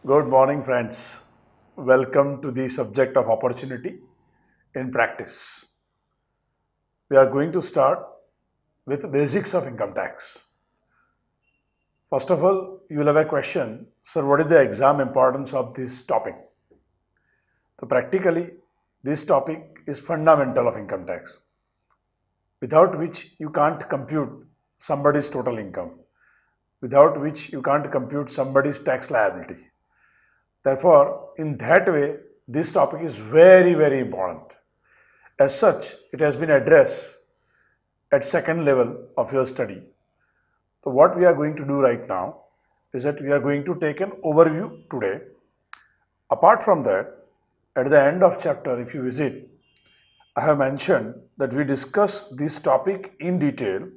Good morning, friends. Welcome to the subject of opportunity in practice. We are going to start with basics of income tax. First of all, you will have a question, sir, what is the exam importance of this topic? So practically, this topic is fundamental of income tax, without which you can't compute somebody's total income, without which you can't compute somebody's tax liability. Therefore, in that way, this topic is very, very important. As such, it has been addressed at second level of your study. So what we are going to do right now is that we are going to take an overview today. Apart from that, at the end of chapter, if you visit, I have mentioned that we discuss this topic in detail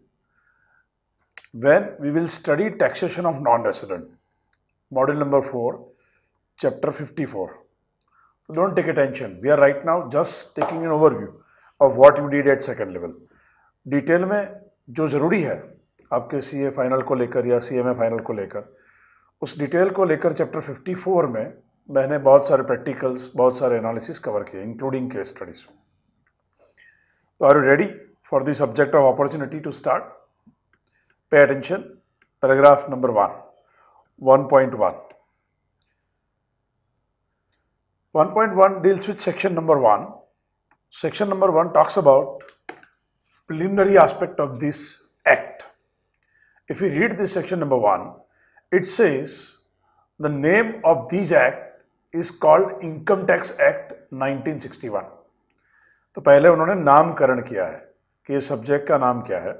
when we will study taxation of non-resident, module number 4, chapter 54. So don't take attention. We are right now just taking an overview of what you did at second level. Detail में जो ज़रूरी है आपके CA final को लेकर या CMA final को लेकर, उस डिटेल को लेकर चैप्टर 54 में मैंने बहुत सारे प्रैक्टिकल्स, बहुत सारे एनालिसिस कवर किए, इंक्लूडिंग केस स्टडीज. तो are you ready for the subject of opportunity to start? Pay attention. Paragraph number 1.1. 1.1 deals with section number 1. Section number 1 talks about preliminary aspect of this act. If we read this section number 1, it says the name of this act is called Income Tax Act 1961. तो पहले उन्होंने नामकरण किया है कि ये subject का नाम क्या है,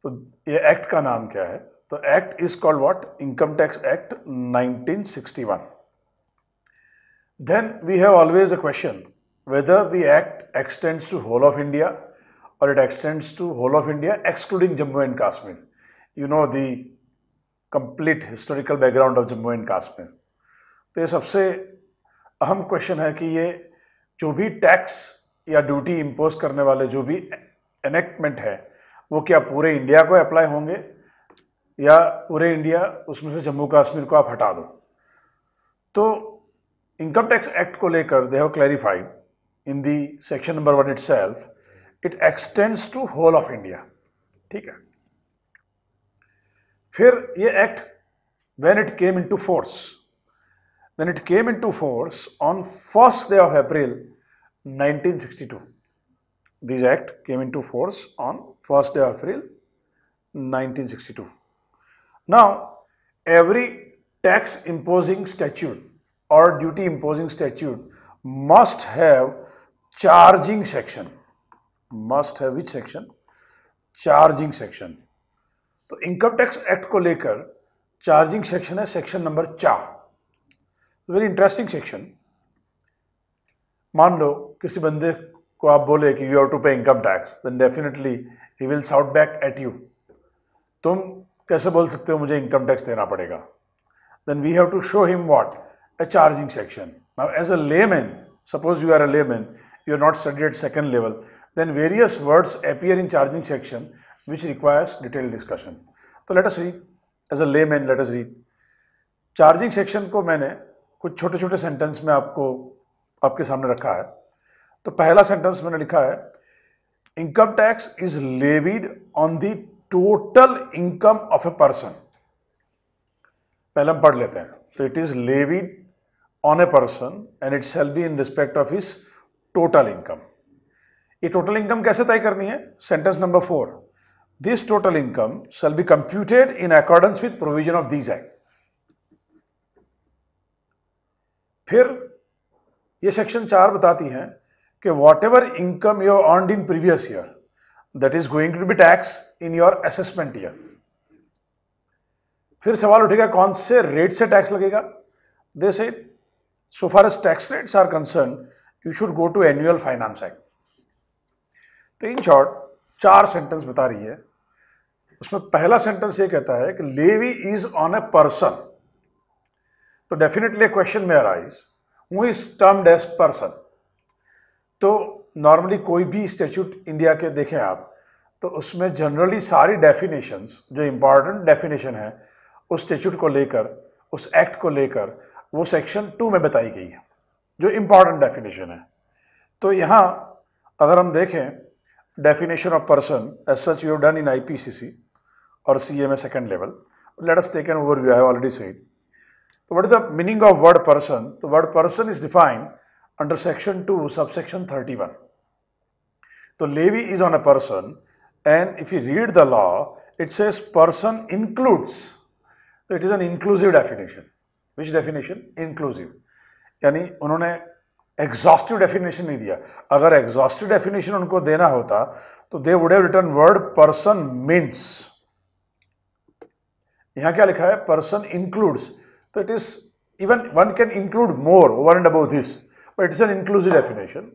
तो ये एक्ट का नाम क्या है. तो act is called what? Income tax act 1961. Then we have always a question whether the act extends to whole of India or it extends to whole of India excluding Jammu and Kashmir. You know the complete historical background of Jammu and Kashmir. तो ये सबसे अहम question है कि ये जो भी tax या ड्यूटी इम्पोज करने वाले जो भी एनेक्टमेंट है वो क्या पूरे इंडिया को अप्लाई होंगे या पूरे इंडिया उसमें से जम्मू कश्मीर को आप हटा दो. तो इनकम टैक्स एक्ट को लेकर they have clarified in the section number 1 itself, it extends to whole of India. ठीक है. फिर ये act when it came into force, then it came into force on 1st day of April 1962. This act came into force on 1st day of April 1962. Now, every tax imposing statute or duty imposing statute must have charging section. Must have which section? Charging section. तो income tax act को लेकर charging section है section number 4. Very interesting section. मान लो किसी बंदे को आप बोले कि you have to pay income tax, then definitely he will shout back at you, तुम कैसे बोल सकते हो मुझे इनकम टैक्स देना पड़ेगा. Then we have to show him what? a charging section. Now, as a layman, suppose you are a layman, you are not studied at second level, then various words appear in charging section which requires detailed discussion. So let us read. As a layman, let us read. Charging section को मैंने कुछ छोटे छोटे sentence में आपके सामने रखा है. तो पहला सेंटेंस मैंने लिखा है, income tax is levied on the total income of a person. पहले हम पढ़ लेते हैं. तो it is levied on a person and it shall be in respect of his total income. ये total income कैसे तय करनी है? Sentence number 4. This total income shall be computed in accordance with provision of these act. फिर ये section 4 बताती है कि whatever income you have earned in previous year, that is going to be taxed in your assessment year. फिर सवाल उठेगा कौन से रेट से टैक्स लगेगा? They said, so far as tax rates are concerned, you should go to Annual Finance Act. तो in short 4 sentence बता रही है. उसमें पहला सेंटेंस ये कहता है कि levy is on a person. तो डेफिनेटली क्वेश्चन में arise, who is termed as person. तो नॉर्मली कोई भी स्टैट्यूट इंडिया के देखें आप, तो उसमें जनरली सारी डेफिनेशंस जो इंपॉर्टेंट डेफिनेशन है उस स्टैट्यूट को लेकर, उस एक्ट को लेकर वो सेक्शन 2 में बताई गई है, जो इंपॉर्टेंट डेफिनेशन है। तो यहां अगर हम देखें definition of person as such you have done in IPCC और CMA second level, let us take an overview, I have already said. So what is the meaning of word person? The word person is defined under section 2 subsection 31. So levy is on a person, and if you read the law it says person includes, so it is an inclusive definition. Which definition? Inclusive. यानी उन्होंने exhaustive definition नहीं दिया। अगर exhaustive definition उनको देना होता तो they would have written word person means. यहां क्या लिखा है? Person includes. So it is, even one can include more over and above this, but it is an inclusive definition.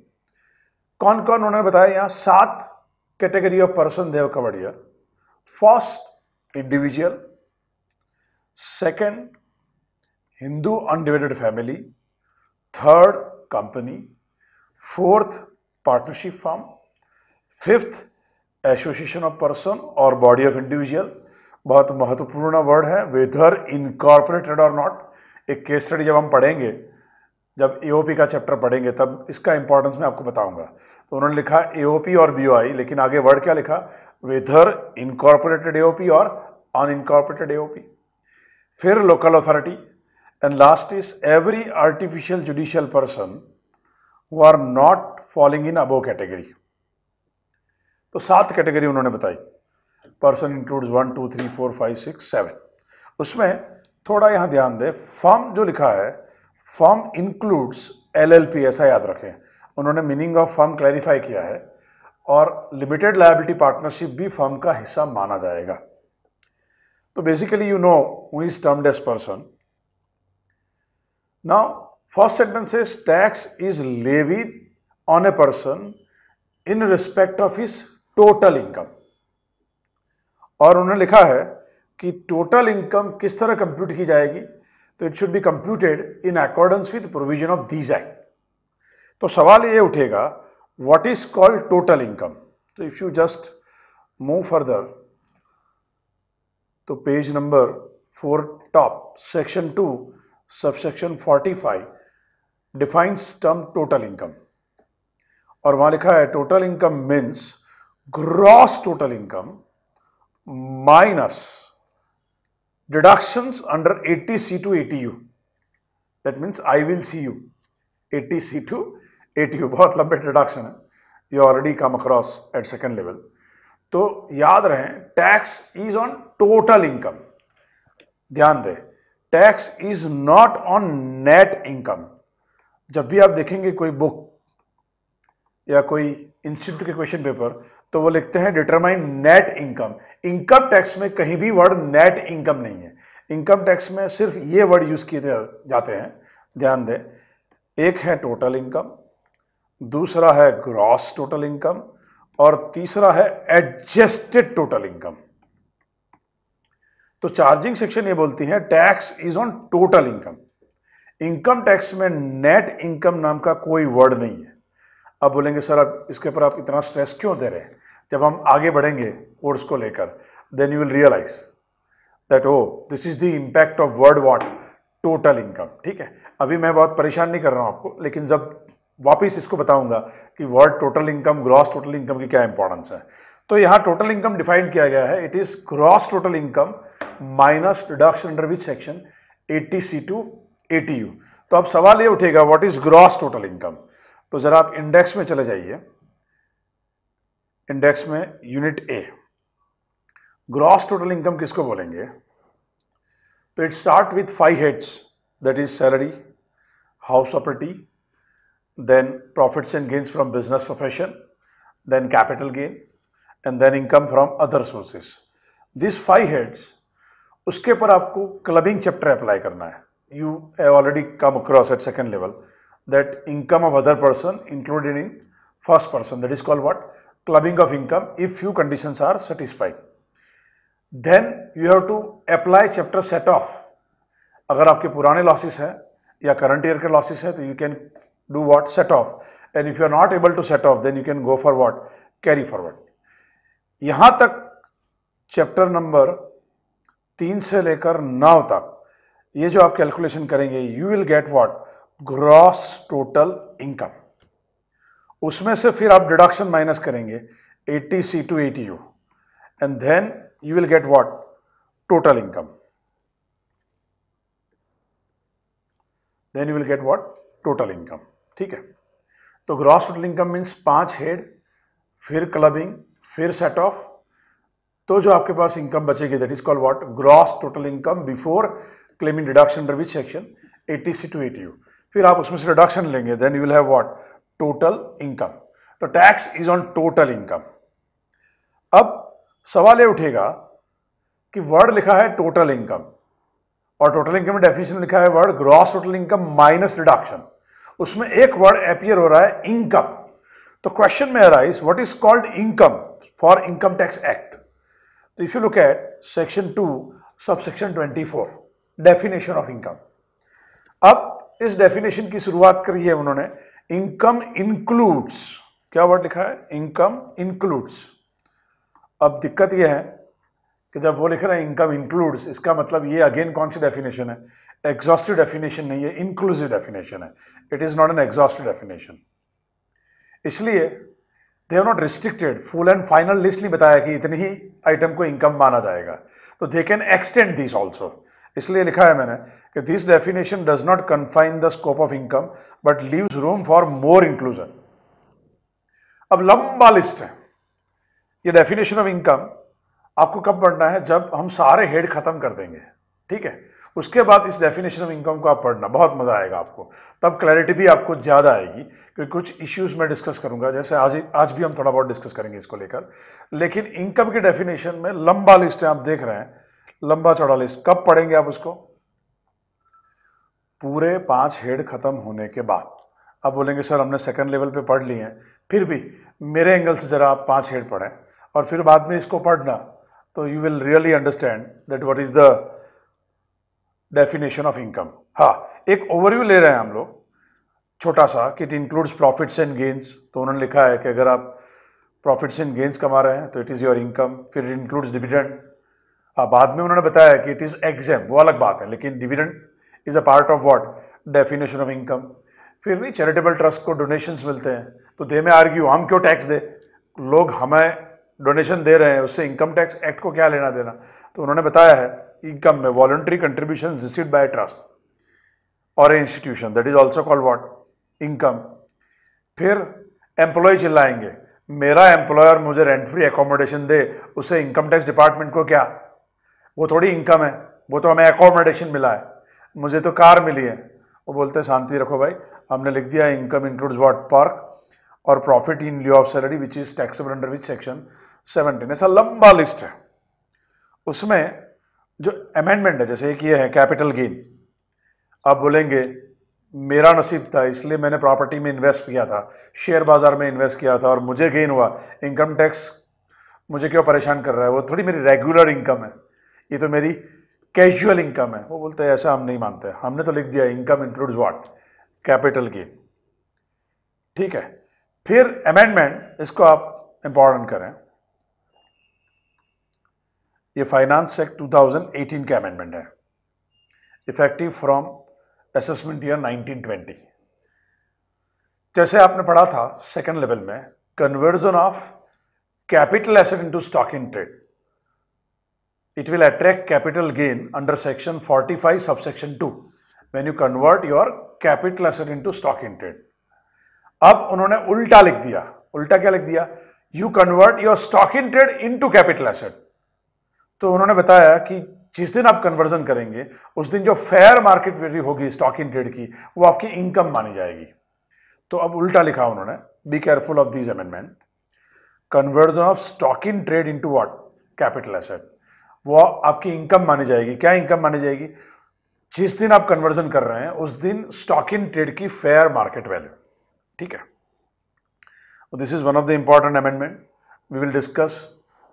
कौन कौन उन्होंने बताया? यहां 7 category of person they covered here. First individual, second Hindu undivided family, third company, fourth partnership firm, fifth association of person और body of individual. बहुत महत्वपूर्ण word है, whether incorporated और नॉट। एक केस स्टडी जब हम पढ़ेंगे, जब एओपी का चैप्टर पढ़ेंगे, तब इसका इंपॉर्टेंस मैं आपको बताऊंगा। तो उन्होंने लिखा एओपी और बीओआई, लेकिन आगे वर्ड क्या लिखा? वेदर इनकॉर्पोरेटेड एओपी और अनइनकॉर्पोरेटेड एओपी। फिर local authority, and last is every artificial judicial person who are not falling in above category. तो 7 कैटेगरी उन्होंने बताई। Person includes 1 2 3 4 5 6 7। उसमें थोड़ा यहां ध्यान दें, फर्म जो लिखा है, फर्म इंक्लूड्स एलएलपी, ऐसा याद रखें। उन्होंने मीनिंग ऑफ फर्म क्लैरिफाई किया है, और लिमिटेड लायबिलिटी पार्टनरशिप भी फर्म का हिस्सा माना जाएगा। तो basically you know who is termed as person. Now first sentence is tax is levied on a person in respect of his total income. और उन्होंने लिखा है कि टोटल इनकम किस तरह कंप्यूट की जाएगी? तो it should be computed in accordance with provision of these act. तो सवाल ये उठेगा, what is called total income? तो if you just move further तो page number 4 top, section 2 subsection 45 defines term total income, और वहां लिखा है total income means gross total income minus deductions under 80C to 80U. That means I will see you 80C to 80U। बहुत लंबे deduction है, you already come across at second level। तो याद रहे, tax is on total income. ध्यान दें, tax is not on net income. जब भी आप देखेंगे कोई बुक या कोई इंस्टीट्यूट के क्वेश्चन पेपर, तो वो लिखते हैं determine net income. Income tax में कहीं भी वर्ड नेट इनकम नहीं है। इनकम टैक्स में सिर्फ ये वर्ड यूज किए जाते हैं। ध्यान दें, एक है टोटल इनकम, दूसरा है ग्रॉस टोटल इनकम, और तीसरा है एडजस्टेड टोटल इनकम। तो चार्जिंग सेक्शन ये बोलती है tax is on total income. Income tax में नेट इनकम नाम का कोई वर्ड नहीं है। अब बोलेंगे सर अब इसके ऊपर आप इतना स्ट्रेस क्यों दे रहे हैं? जब हम आगे बढ़ेंगे कोर्स को लेकर, then you will realize that oh this is the impact of word what, total income. ठीक है, अभी मैं बहुत परेशान नहीं कर रहा हूं आपको, लेकिन जब वापिस इसको बताऊंगा कि word total income, gross total income की क्या इंपॉर्टेंस है। तो यहां टोटल इनकम डिफाइन किया गया है, it is gross total income minus deduction under which section 80C to 80U। तो अब सवाल ये उठेगा what is gross total income? तो जरा आप इंडेक्स में चले जाइए, इंडेक्स में unit A, gross total income किसको बोलेंगे? तो it start with 5 heads, that is salary, house property, then profits and gains from business profession, then capital gain, and then income from other sources. These 5 heads, उसके पर आपको clubbing chapter apply करना है। You have already come across at second level that income of other person included in first person, that is called what? Clubbing of income if few conditions are satisfied. Then you have to apply chapter set off। अगर आपके पुराने losses हैं या current year के losses हैं तो you can do what? Set off, and if you are not able to set off then you can go for what? Carry forward। यहां तक चैप्टर नंबर 3 से लेकर 9 तक ये जो आप कैलकुलेशन करेंगे, you will get what, gross total income. उसमें से फिर आप डिडक्शन माइनस करेंगे 80C to 80U, and then you will get what, total income. Then you will get what, total income. ठीक है, तो gross total income means 5 head, फिर clubbing, फिर सेट ऑफ, तो जो आपके पास इनकम बचेगी that is called what, gross total income before claiming deduction under which section, 80C to 80U। फिर आप उसमें से डिडक्शन लेंगे, then you will have what, total income. तो tax is on total income. अब सवाल ये उठेगा कि वर्ड लिखा है टोटल इनकम, और टोटल इनकम में डेफिनेशन लिखा है word gross total income minus deduction, उसमें एक वर्ड अपीयर हो रहा है इनकम। तो क्वेश्चन में arise what is called income for income tax act. तो if you look at section 2 subsection 24, definition of income. अब इस डेफिनेशन की शुरुआत करी है उन्होंने, इनकम इंक्लूड्स, क्या वर्ड लिखा है, इनकम इंक्लूड्स। अब दिक्कत यह है कि जब वो लिख रहे हैं इनकम इंक्लूड्स, इसका मतलब ये अगेन कौन सी डेफिनेशन है, एग्जॉस्टिव डेफिनेशन नहीं है, इंक्लूसिव डेफिनेशन है। It is not an exhaustive definition. इसलिए they have not restricted, full and final list नहीं बताया कि इतनी ही आइटम को इनकम माना जाएगा, तो they can extend this also. इसलिए लिखा है मैंने कि this definition does not confine the scope of income but leaves room for more inclusion. अब लंबा लिस्ट है। ये डेफिनेशन ऑफ इनकम आपको कब पढ़ना है, जब हम सारे हेड खत्म कर देंगे। ठीक है, उसके बाद इस डेफिनेशन ऑफ इनकम को आप पढ़ना, बहुत मजा आएगा आपको, तब क्लैरिटी भी आपको ज्यादा आएगी, क्योंकि कुछ इश्यूज मैं डिस्कस करूंगा, जैसे आज भी हम थोड़ा बहुत डिस्कस करेंगे इसको लेकर। लेकिन इनकम के डेफिनेशन में लंबा लिस्ट है, आप देख रहे हैं, लंबा चौड़ा लिस्ट। कब पढ़ेंगे आप उसको, पूरे 5 हेड खत्म होने के बाद। आप बोलेंगे सर हमने सेकंड लेवल पे पढ़ लिए हैं, फिर भी मेरे एंगल से जरा आप 5 हेड पढ़ें और फिर बाद में इसको पढ़ना, तो you will really understand that what is the definition of income. हाँ, एक ओवरव्यू ले रहे हैं हम लोग छोटा सा, कि it includes profits and gains. तो उन्होंने लिखा है कि अगर आप प्रॉफिट्स एंड गेन्स कमा रहे हैं तो इट इज योर इनकम। फिर इट इंक्लूड्स डिविडेंड। बाद में उन्होंने बताया कि इट इज एग्जेम, वो अलग बात है, लेकिन dividend is a part of what, definition of income. फिर भी चैरिटेबल ट्रस्ट को डोनेशंस मिलते हैं, तो दे में आर्ग्यू हम क्यों टैक्स दे, लोग हमें डोनेशन दे रहे हैं, उससे इनकम टैक्स एक्ट को क्या लेना देना। तो उन्होंने बताया है इनकम में voluntary contribution received by trust और institution, that is also called what, income. फिर एम्प्लॉय चिल्लाएंगे, मेरा एम्प्लॉयर मुझे रेंट फ्री एकोमोडेशन दे, उसे इनकम टैक्स डिपार्टमेंट को क्या, वो थोड़ी इनकम है, वो तो हमें एकोमोडेशन मिला है, मुझे तो कार मिली है। वो बोलते हैं शांति रखो भाई, हमने लिख दिया इनकम इंक्लूड्स व्हाट, पर्क और profit in लिeu of salary which is taxable under which section 17। ऐसा लंबा लिस्ट है। उसमें जो अमेंडमेंट है, जैसे एक ये है कैपिटल गेन। आप बोलेंगे मेरा नसीब था इसलिए मैंने प्रॉपर्टी में इन्वेस्ट किया था, शेयर बाजार में इन्वेस्ट किया था और मुझे गेन हुआ, इनकम टैक्स मुझे क्यों परेशान कर रहा है, वो थोड़ी मेरी रेगुलर इनकम है, ये तो मेरी कैजुअल इनकम है। वो बोलते हैं ऐसा हम नहीं मानते, हमने तो लिख दिया income includes what, capital gain. ठीक है, फिर अमेंडमेंट, इसको आप इंपॉर्टेंट करें, ये फाइनेंस एक्ट 2018 का अमेंडमेंट है, इफेक्टिव फ्रॉम असेसमेंट ईयर 1920। जैसे आपने पढ़ा था सेकंड लेवल में, conversion of capital asset into stock in trade, it will attract capital gain under section 45 subsection 2 when you convert your capital asset into stock in trade। अब उन्होंने उल्टा लिख दिया, उल्टा क्या लिख दिया, you convert your stock in trade into capital asset। तो उन्होंने बताया कि जिस दिन आप कन्वर्जन करेंगे उस दिन जो फेयर मार्केट वैल्यू होगी स्टॉक इन ट्रेड की, वो आपकी इनकम मानी जाएगी। तो अब उल्टा लिखा उन्होंने, be careful of this amendment, conversion of stock in trade into what, capital asset, वो आपकी इनकम मानी जाएगी। क्या इनकम मानी जाएगी, जिस दिन आप कन्वर्जन कर रहे हैं उस दिन स्टॉक इन ट्रेड की फेयर मार्केट वैल्यू। ठीक है, this is one of the important amendment, we will discuss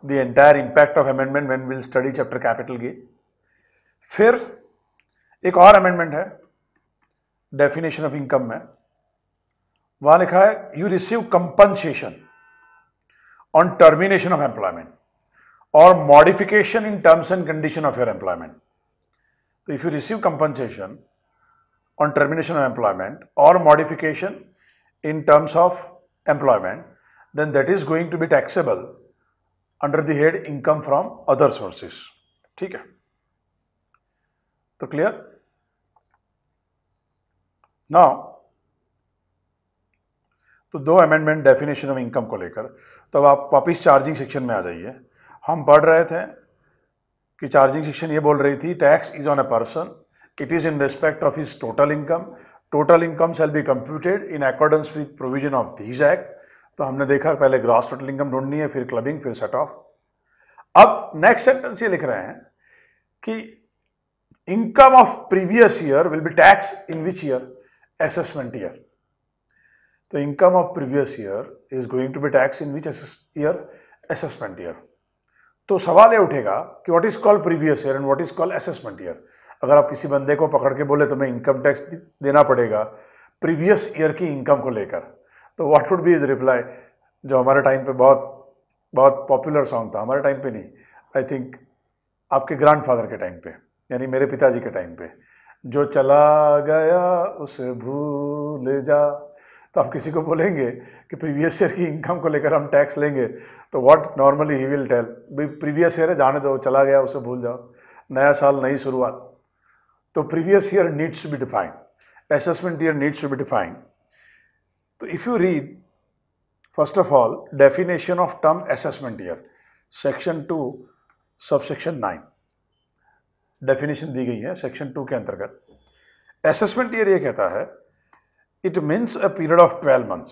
the entire impact of amendment when we will study chapter capital gain. फिर एक और अमेंडमेंट है डेफिनेशन ऑफ इनकम में, वहां लिखा है you receive compensation on termination of employment और modification in terms and condition of your employment. तो if you receive compensation on termination of employment or modification in terms of employment, then that is going to be taxable under the head income from other sources. ठीक है, तो clear now. तो दो amendment definition of income को लेकर, तो अब आप वापिस चार्जिंग सेक्शन में आ जाइए। हम पढ़ रहे थे कि चार्जिंग सेक्शन ये बोल रही थी tax is on a person, it is in respect of his total income. Total income shall be computed in accordance with provision of these act. तो हमने देखा पहले ग्रॉस टोटल इनकम ढूंढनी है, फिर क्लबिंग, फिर सेट ऑफ। अब next sentence ये लिख रहे हैं कि income of previous year will be tax in which year? Assessment year. तो income of previous year is going to be tax in which year? Assessment year. तो सवाल ये उठेगा कि what is called previous year and what is called assessment year. अगर आप किसी बंदे को पकड़ के बोले तुम्हें इनकम टैक्स देना पड़ेगा प्रीवियस ईयर की इनकम को लेकर, तो what would be his reply? जो हमारे टाइम पे बहुत बहुत पॉपुलर सॉन्ग था, हमारे टाइम पे नहीं, आई थिंक आपके ग्रैंडफादर के टाइम पे, यानी मेरे पिताजी के टाइम पे, जो चला गया उसे भूल जा। तो आप किसी को बोलेंगे कि प्रीवियस ईयर की इनकम को लेकर हम टैक्स लेंगे, तो what normally he will tell, भाई प्रीवियस ईयर है, जाने दो, चला गया उसे भूल जाओ, नया साल नई शुरुआत। तो previous year needs to be defined, assessment year needs to be defined. तो if you read first of all definition of term assessment year, section 2 subsection 9 definition दी गई है सेक्शन 2 के अंतर्गत। असेसमेंट ईयर ये कहता है it means a period of 12 months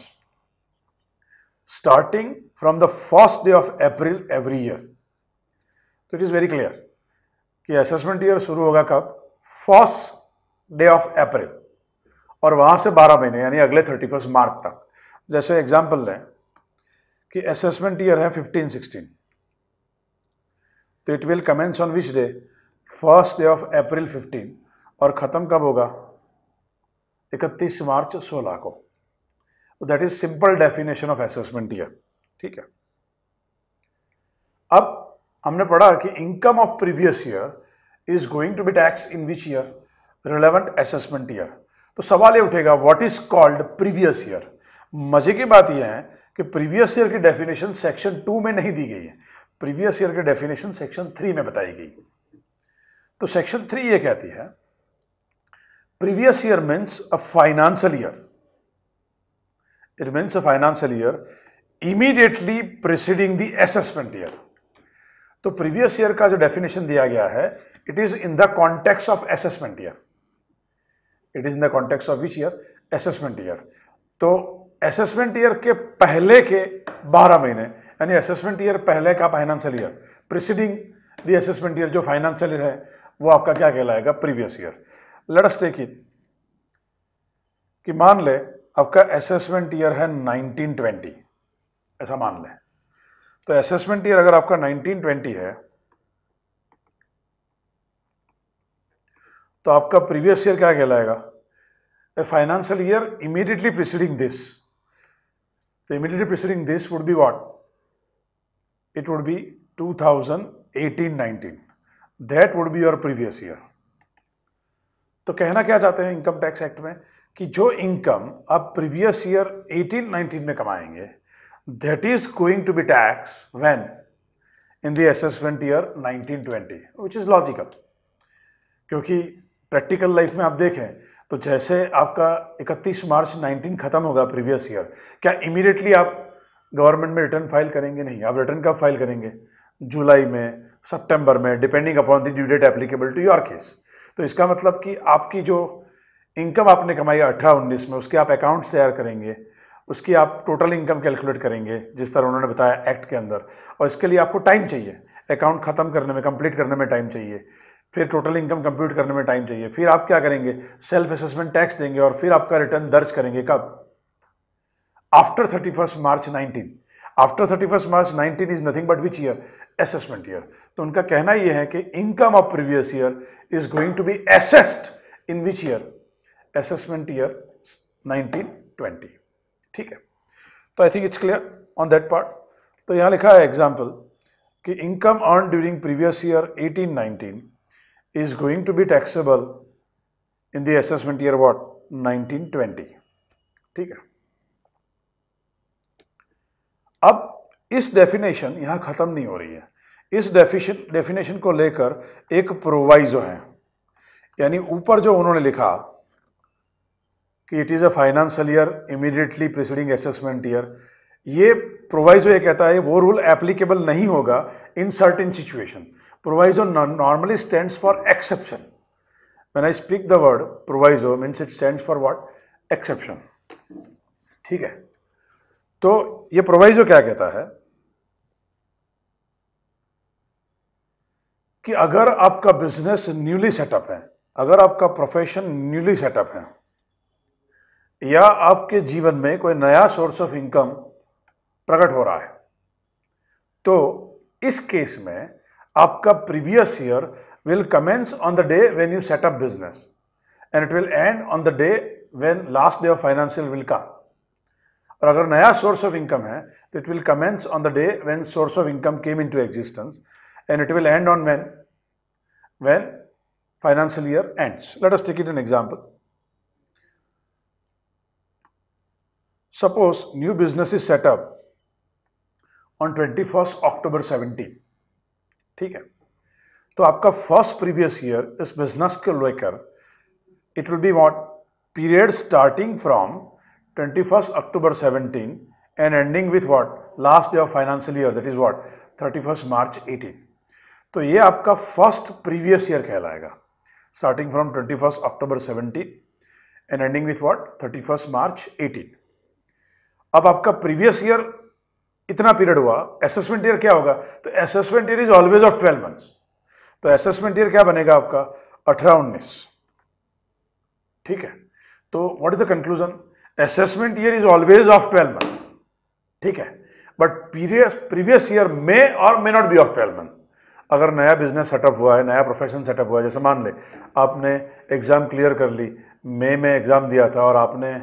starting from the first day of April every year. तो it is very clear कि असेसमेंट ईयर शुरू होगा कब? फर्स्ट डे ऑफ अप्रैल, और वहां से 12 महीने यानी अगले 31 मार्च तक। जैसे एग्जांपल लें कि असेसमेंट ईयर है 15-16, तो it will commence on which day? First day of April 15, और खत्म कब होगा? 31 मार्च 16 को। That is simple definition of assessment year. ठीक है, अब हमने पढ़ा कि income of previous year is going to be taxed in which year? Relevant assessment year. तो सवाल ये उठेगा what is called previous year. मजे की बात यह है कि प्रीवियस ईयर की डेफिनेशन सेक्शन 2 में नहीं दी गई है, प्रीवियस ईयर की डेफिनेशन सेक्शन 3 में बताई गई। तो सेक्शन 3 ये कहती है previous year means a financial year, it means a financial year immediately preceding the assessment year. तो प्रीवियस ईयर का जो डेफिनेशन दिया गया है, it is in the context of assessment year. It is in the context of which year? Assessment year. तो assessment year के पहले के 12 महीने, यानी असेसमेंट ईयर पहले का financial year, preceding the assessment year जो फाइनेंशियल ईयर है, वो आपका क्या कहलाएगा? Previous year. Let us take it कि मान ले आपका असेसमेंट ईयर है 1920, ऐसा मान ले। तो असेसमेंट ईयर अगर आपका 1920 है, तो आपका प्रीवियस ईयर क्या कहलाएगा? A financial year immediately preceding this. तो immediately preceding this would be what? It would be 2018-19, that would be your previous year. तो कहना क्या चाहते हैं इनकम टैक्स एक्ट में कि जो इनकम आप प्रीवियस ईयर 18-19 में कमाएंगे, that is going to be tax when? In the assessment year 1920, which is logical. क्योंकि प्रैक्टिकल लाइफ में आप देखें तो जैसे आपका 31 मार्च 19 खत्म होगा प्रीवियस ईयर, क्या इमीडिएटली आप गवर्नमेंट में रिटर्न फाइल करेंगे? नहीं। आप रिटर्न कब फाइल करेंगे? जुलाई में, सितंबर में, depending upon the due date applicable to your case. तो इसका मतलब कि आपकी जो इनकम आपने कमाई 18-19 में, उसके आप अकाउंट्स तैयार करेंगे, उसकी आप टोटल इनकम कैलकुलेट करेंगे जिस तरह उन्होंने बताया एक्ट के अंदर, और इसके लिए आपको टाइम चाहिए, अकाउंट खत्म करने में, कंप्लीट करने में टाइम चाहिए, फिर टोटल इनकम कंप्यूट करने में टाइम चाहिए, फिर आप क्या करेंगे? सेल्फ असेसमेंट टैक्स देंगे, और फिर आपका रिटर्न दर्ज करेंगे कब? After 31 March 19। After 31 March 19 is nothing but which year? Assessment year. तो उनका कहना यह है कि income of previous year is going to be assessed in which year? Assessment year 1920। ठीक है, तो I think it's clear on that part. तो यहां लिखा है एग्जाम्पल कि income earn during previous year 18-19 is going to be taxable in the assessment year what 1920. ठीक है, अब इस डेफिनेशन यहां खत्म नहीं हो रही है। इस डेफिनेशन को लेकर एक प्रोवाइजो है, यानी ऊपर जो उन्होंने लिखा कि it is a financial year immediately preceding assessment year, ये प्रोवाइजो ये कहता है वो रूल एप्लीकेबल नहीं होगा in certain situation. Proviso normally stands for exception. When I speak the word proviso means it stands for what? Exception. ठीक है, तो ये प्रोवाइजो क्या कहता है कि अगर आपका बिजनेस न्यूली सेटअप है, अगर आपका प्रोफेशन न्यूली सेटअप है, या आपके जीवन में कोई नया सोर्स ऑफ इनकम प्रकट हो रहा है, तो इस केस में आपका previous year will commence on the day when you set up business and it will end on the day when last day of financial will come. और अगर नया सोर्स ऑफ इनकम है तो it will commence on the day when source of income came into existence and it will end on when financial year ends. Let us take it an example. Suppose new business is set up on 21st October 17. ठीक है, तो आपका first previous year इस business को लेकर it will be what? Period starting from 21st October 17 and ending with what? Last day of financial year, that is what? 31st March 18. तो ये आपका फर्स्ट प्रीवियस ईयर कहलाएगा, starting from 21st October 17 and ending with what? 31st March 18. अब आपका previous year इतना period हुआ, assessment year क्या होगा? तो assessment year is always of 12 months. तो असेसमेंट ईयर क्या बनेगा आपका? 18-19। ठीक है, तो what is the conclusion? Assessment year is always of 12 month. ठीक है, but previous year may or may not be of 12 month. अगर नया बिजनेस सेटअप हुआ है, नया प्रोफेशन सेटअप हुआ है, जैसे मान ले आपने एग्जाम क्लियर कर ली, मई में एग्जाम दिया था और आपने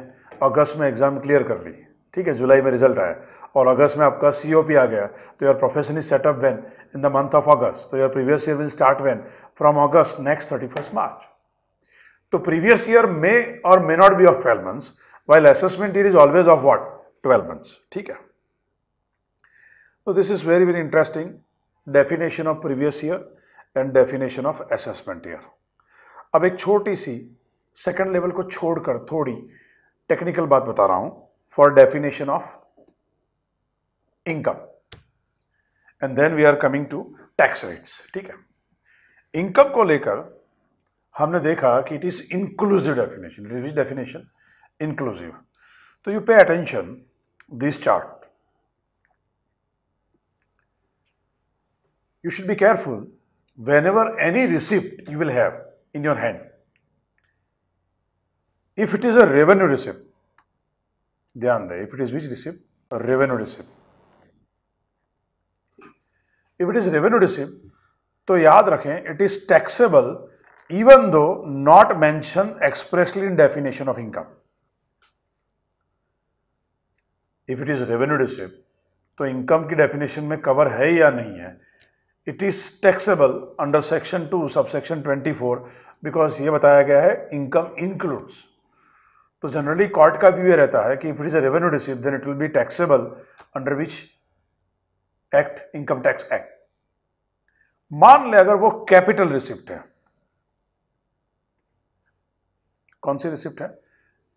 अगस्त में एग्जाम क्लियर कर ली, ठीक है, जुलाई में रिजल्ट आया और अगस्त में आपका COP आ गया, तो your profession is set up when? In the month of August. तो your previous year will start when? From August next 31st March। तो previous year may or may not be of 12 months, while assessment year is always of what? 12 months. ठीक है, तो this is very very interesting definition of previous year and definition of assessment year. अब एक छोटी सी second level को छोड़कर थोड़ी technical बात बता रहा हूं for definition of income and then we are coming to tax rates. ठीक है, इनकम को लेकर हमने देखा कि it is inclusive definition. Which definition? Inclusive. तो you pay attention this chart. You should be careful whenever any receipt you will have in your hand. If it is a revenue receipt, ध्यान दें, if it is which receipt? A revenue receipt. If it is revenue receipt, तो याद रखें it is taxable even though not mentioned expressly in definition of income. If it is revenue receipt, तो income की definition में cover है या नहीं है? It is taxable under section 2 subsection 24 because ये बताया गया है इनकम इंक्लूड्स। तो जनरली कोर्ट का व्यू ये रहता है कि if it is a revenue receive then it will be taxable under which act? Income tax act. मान ले अगर वो कैपिटल रिसिप्ट है, कौन सी रिसिप्ट है?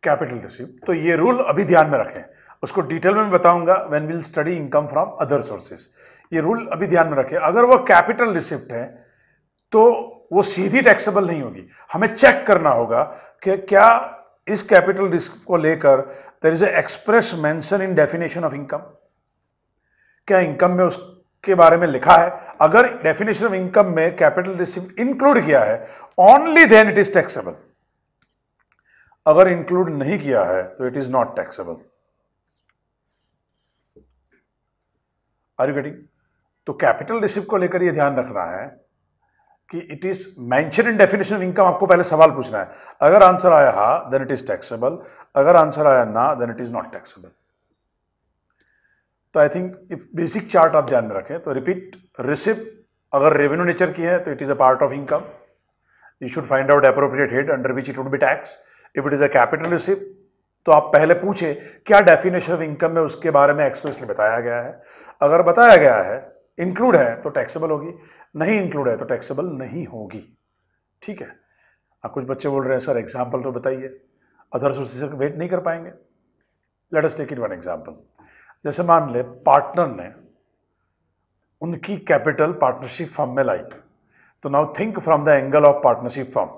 Capital receipt. तो ये रूल अभी ध्यान में रखें, उसको डिटेल में बताऊंगा when will study income from other sources. ये रूल अभी ध्यान में रखें, अगर वो कैपिटल रिसिप्ट है तो वो सीधी टैक्सेबल नहीं होगी। हमें चेक करना होगा कि क्या इस कैपिटल रिसिप्ट को लेकर there is a express mention in definition of income. क्या इनकम में उसके बारे में लिखा है? अगर डेफिनेशन ऑफ इनकम में कैपिटल रिसिप्ट इंक्लूड किया है only then it is taxable. अगर इंक्लूड नहीं किया है तो it is not taxable. Are you getting? तो कैपिटल रिसिप्ट को लेकर यह ध्यान रखना है कि it is mention in definition of income. आपको पहले सवाल पूछना है, अगर आंसर आया हा देन इट इज टैक्सेबल, अगर आंसर आया ना then it is not taxable. तो I think if basic chart आप ध्यान में रखें तो रिपीट, रिसिप्ट अगर रेवेन्यू नेचर की है तो it is a part of income, You should find out appropriate head under which it would be taxed. If it is a capital receipt, तो आप पहले पूछे क्या डेफिनेशन ऑफ इनकम में उसके बारे में एक्सप्रेसली बताया गया है। अगर बताया गया है, इंक्लूड है, तो टैक्सेबल होगी, नहीं इंक्लूड है तो टैक्सेबल नहीं होगी। ठीक है। अब कुछ बच्चे बोल रहे हैं सर एग्जाम्पल तो बताइए, अदर सोर्सेज से वेट नहीं कर पाएंगे। Let us take it one example. जैसे मान ले पार्टनर ने उनकी कैपिटल पार्टनरशिप फर्म में लाई, तो now think from the angle of partnership firm.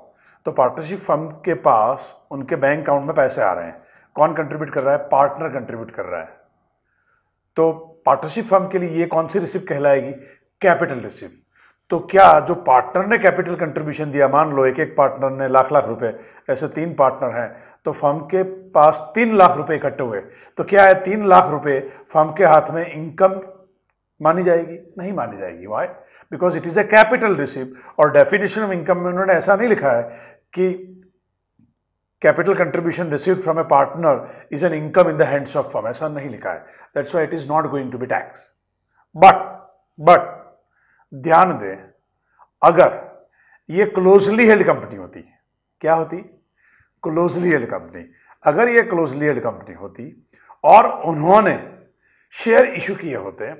तो पार्टनरशिप फर्म के पास उनके बैंक अकाउंट में पैसे आ रहे हैं, कौन कंट्रीब्यूट कर रहा है? पार्टनर कंट्रीब्यूट कर रहा है। तो पार्टनरशिप फर्म के लिए ये कौन सी रिसिप्ट कहलाएगी? Capital receipt. तो क्या जो पार्टनर ने कैपिटल कंट्रीब्यूशन दिया, मान लो एक एक पार्टनर ने लाख लाख रुपए, ऐसे 3 पार्टनर हैं, तो फर्म के पास 3 लाख रुपए इकट्ठे हुए, तो क्या है 3 लाख रुपए फर्म के हाथ में इनकम मानी जाएगी? नहीं मानी जाएगी। Why? Because it is a capital receipt. और डेफिनेशन ऑफ इनकम में उन्होंने ऐसा नहीं लिखा है कि capital contribution received from a partner is an income in the hands of firm, ऐसा नहीं लिखा है। That's why it is not going to be tax. But ध्यान दें, अगर ये क्लोजली हेल्ड कंपनी होती, क्या होती? Closely held company. अगर ये क्लोजली हेल्ड कंपनी होती और उन्होंने शेयर इशू किए होते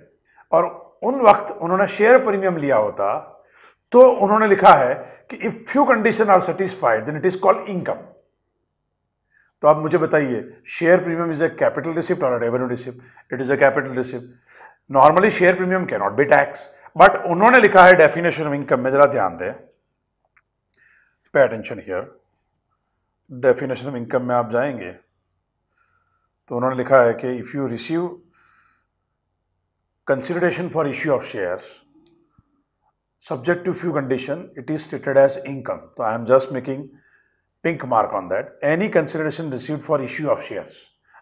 और उन वक्त उन्होंने शेयर प्रीमियम लिया होता, तो उन्होंने लिखा है कि if few condition are satisfied then it is called income. तो आप मुझे बताइए, share premium is a capital receipt or revenue receipt? It is a capital receipt. Normally share premium can not be tax, but उन्होंने लिखा है definition of income में, जरा ध्यान दें, pay attention here. Definition of income में आप जाएंगे तो उन्होंने लिखा है कि if you receive consideration for issue of shares subject to few condition, it is stated as income. So I am just making pink mark on that. Any consideration received for issue of shares,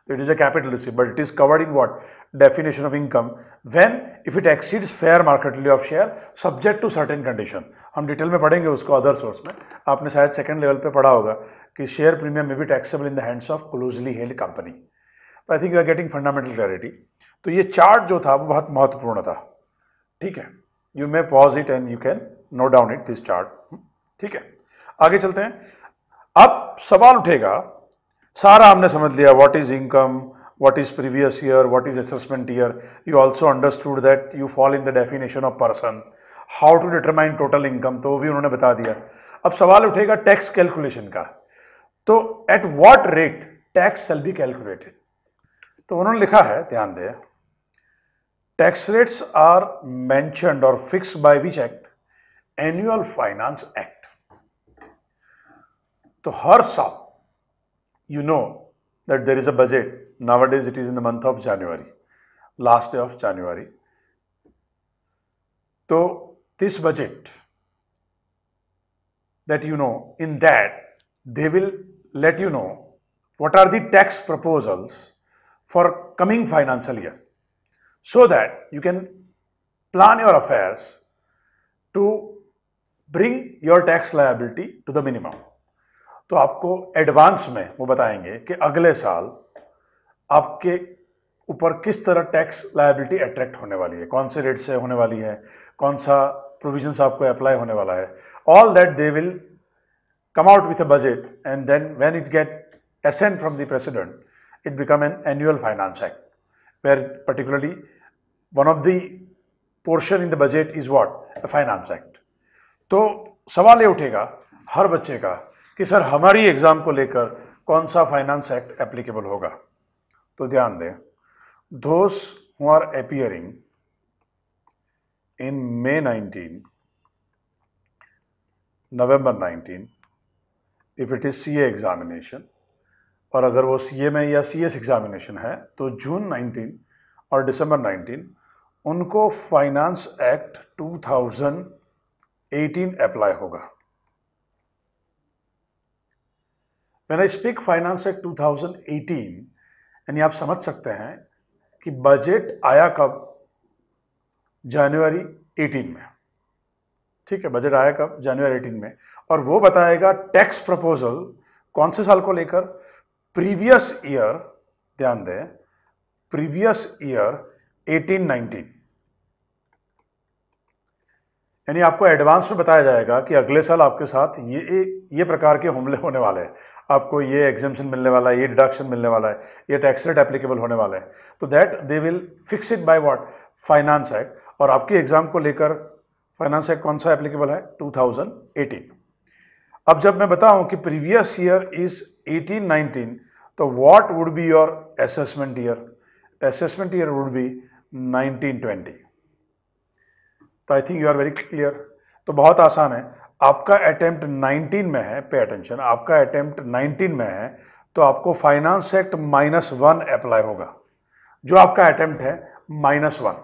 it is a capital receipt, but it is covered in what? Definition of income, when if it exceeds fair market value of share subject to certain condition. हम detail में पढ़ेंगे उसको other source में। आपने शायद second level पे पढ़ा होगा कि शेयर प्रीमियम में भी taxable in the hands of closely held company. I think you are getting fundamental clarity. तो ये चार्ट जो था वो बहुत महत्वपूर्ण था। ठीक है, you may pause it and you can note down it this chart. ठीक है, आगे चलते हैं। अब सवाल उठेगा, सारा हमने समझ लिया, what is income, what is previous year, what is assessment year, you also understood that you fall in the definition of person, how to determine total income, तो वो भी उन्होंने बता दिया। अब सवाल उठेगा टैक्स कैलकुलेशन का, तो at what rate tax shall be calculated. तो उन्होंने लिखा है, ध्यान दें, tax rates are mentioned or fixed by which act? Annual Finance Act. तो हर साल, you know that there is a budget. Nowadays it is in the month of January, last day of January. तो this budget that you know, in that they will let you know what are the tax proposals for coming financial year, so that you can plan your affairs to bring your tax liability to the minimum. तो आपको advance में वो बताएंगे कि अगले साल आपके ऊपर किस तरह टैक्स लायबिलिटी अट्रैक्ट होने वाली है, कौन से रेट से होने वाली है, कौन सा प्रोविजंस आपको अप्लाई होने वाला है। All that they will come out with a budget, and then when it get assent from the president, it become an annual finance act, where particularly one of the portion in the budget is what? A finance act. तो सवाल ये उठेगा हर बच्चे का कि sir हमारी exam को लेकर कौन सा फाइनेंस एक्ट एप्लीकेबल होगा। तो ध्यान दें, those who are appearing in May 19, November 19, if it is CA examination, और अगर वो CA में या CS एग्जामिनेशन है तो जून 19 और दिसंबर 19, उनको फाइनेंस एक्ट 2018 अप्लाई होगा। When I speak finance act 2018, यानी आप समझ सकते हैं कि बजट आया कब? जनवरी 18 में। ठीक है, बजट आया कब? जनवरी 18 में, और वो बताएगा टैक्स प्रपोजल कौन से साल को लेकर? प्रीवियस ईयर, ध्यान दें, प्रीवियस ईयर 18-19। यानी आपको एडवांस में बताया जाएगा कि अगले साल आपके साथ ये प्रकार के हमले होने वाले हैं, आपको ये एग्जेम्पशन मिलने वाला है, ये डिडक्शन मिलने वाला है, ये टैक्स रेट एप्लीकेबल होने वाला है। तो that they will fix it by what, finance act. और आपकी एग्जाम को लेकर फाइनेंस एक्ट कौन सा एप्लीकेबल है, 2018। अब जब मैं बताऊं कि प्रीवियस ईयर इज 18-19, तो what would be your assessment year? Assessment year would be 19-20। तो I think you are very clear. तो बहुत आसान है, आपका अटेम्प्ट 19 में है, पे अटेंशन, आपका अटेम्प्ट 19 में है, तो आपको फाइनेंस एक्ट -1 अप्लाई होगा। जो आपका अटेम्प्ट है -1,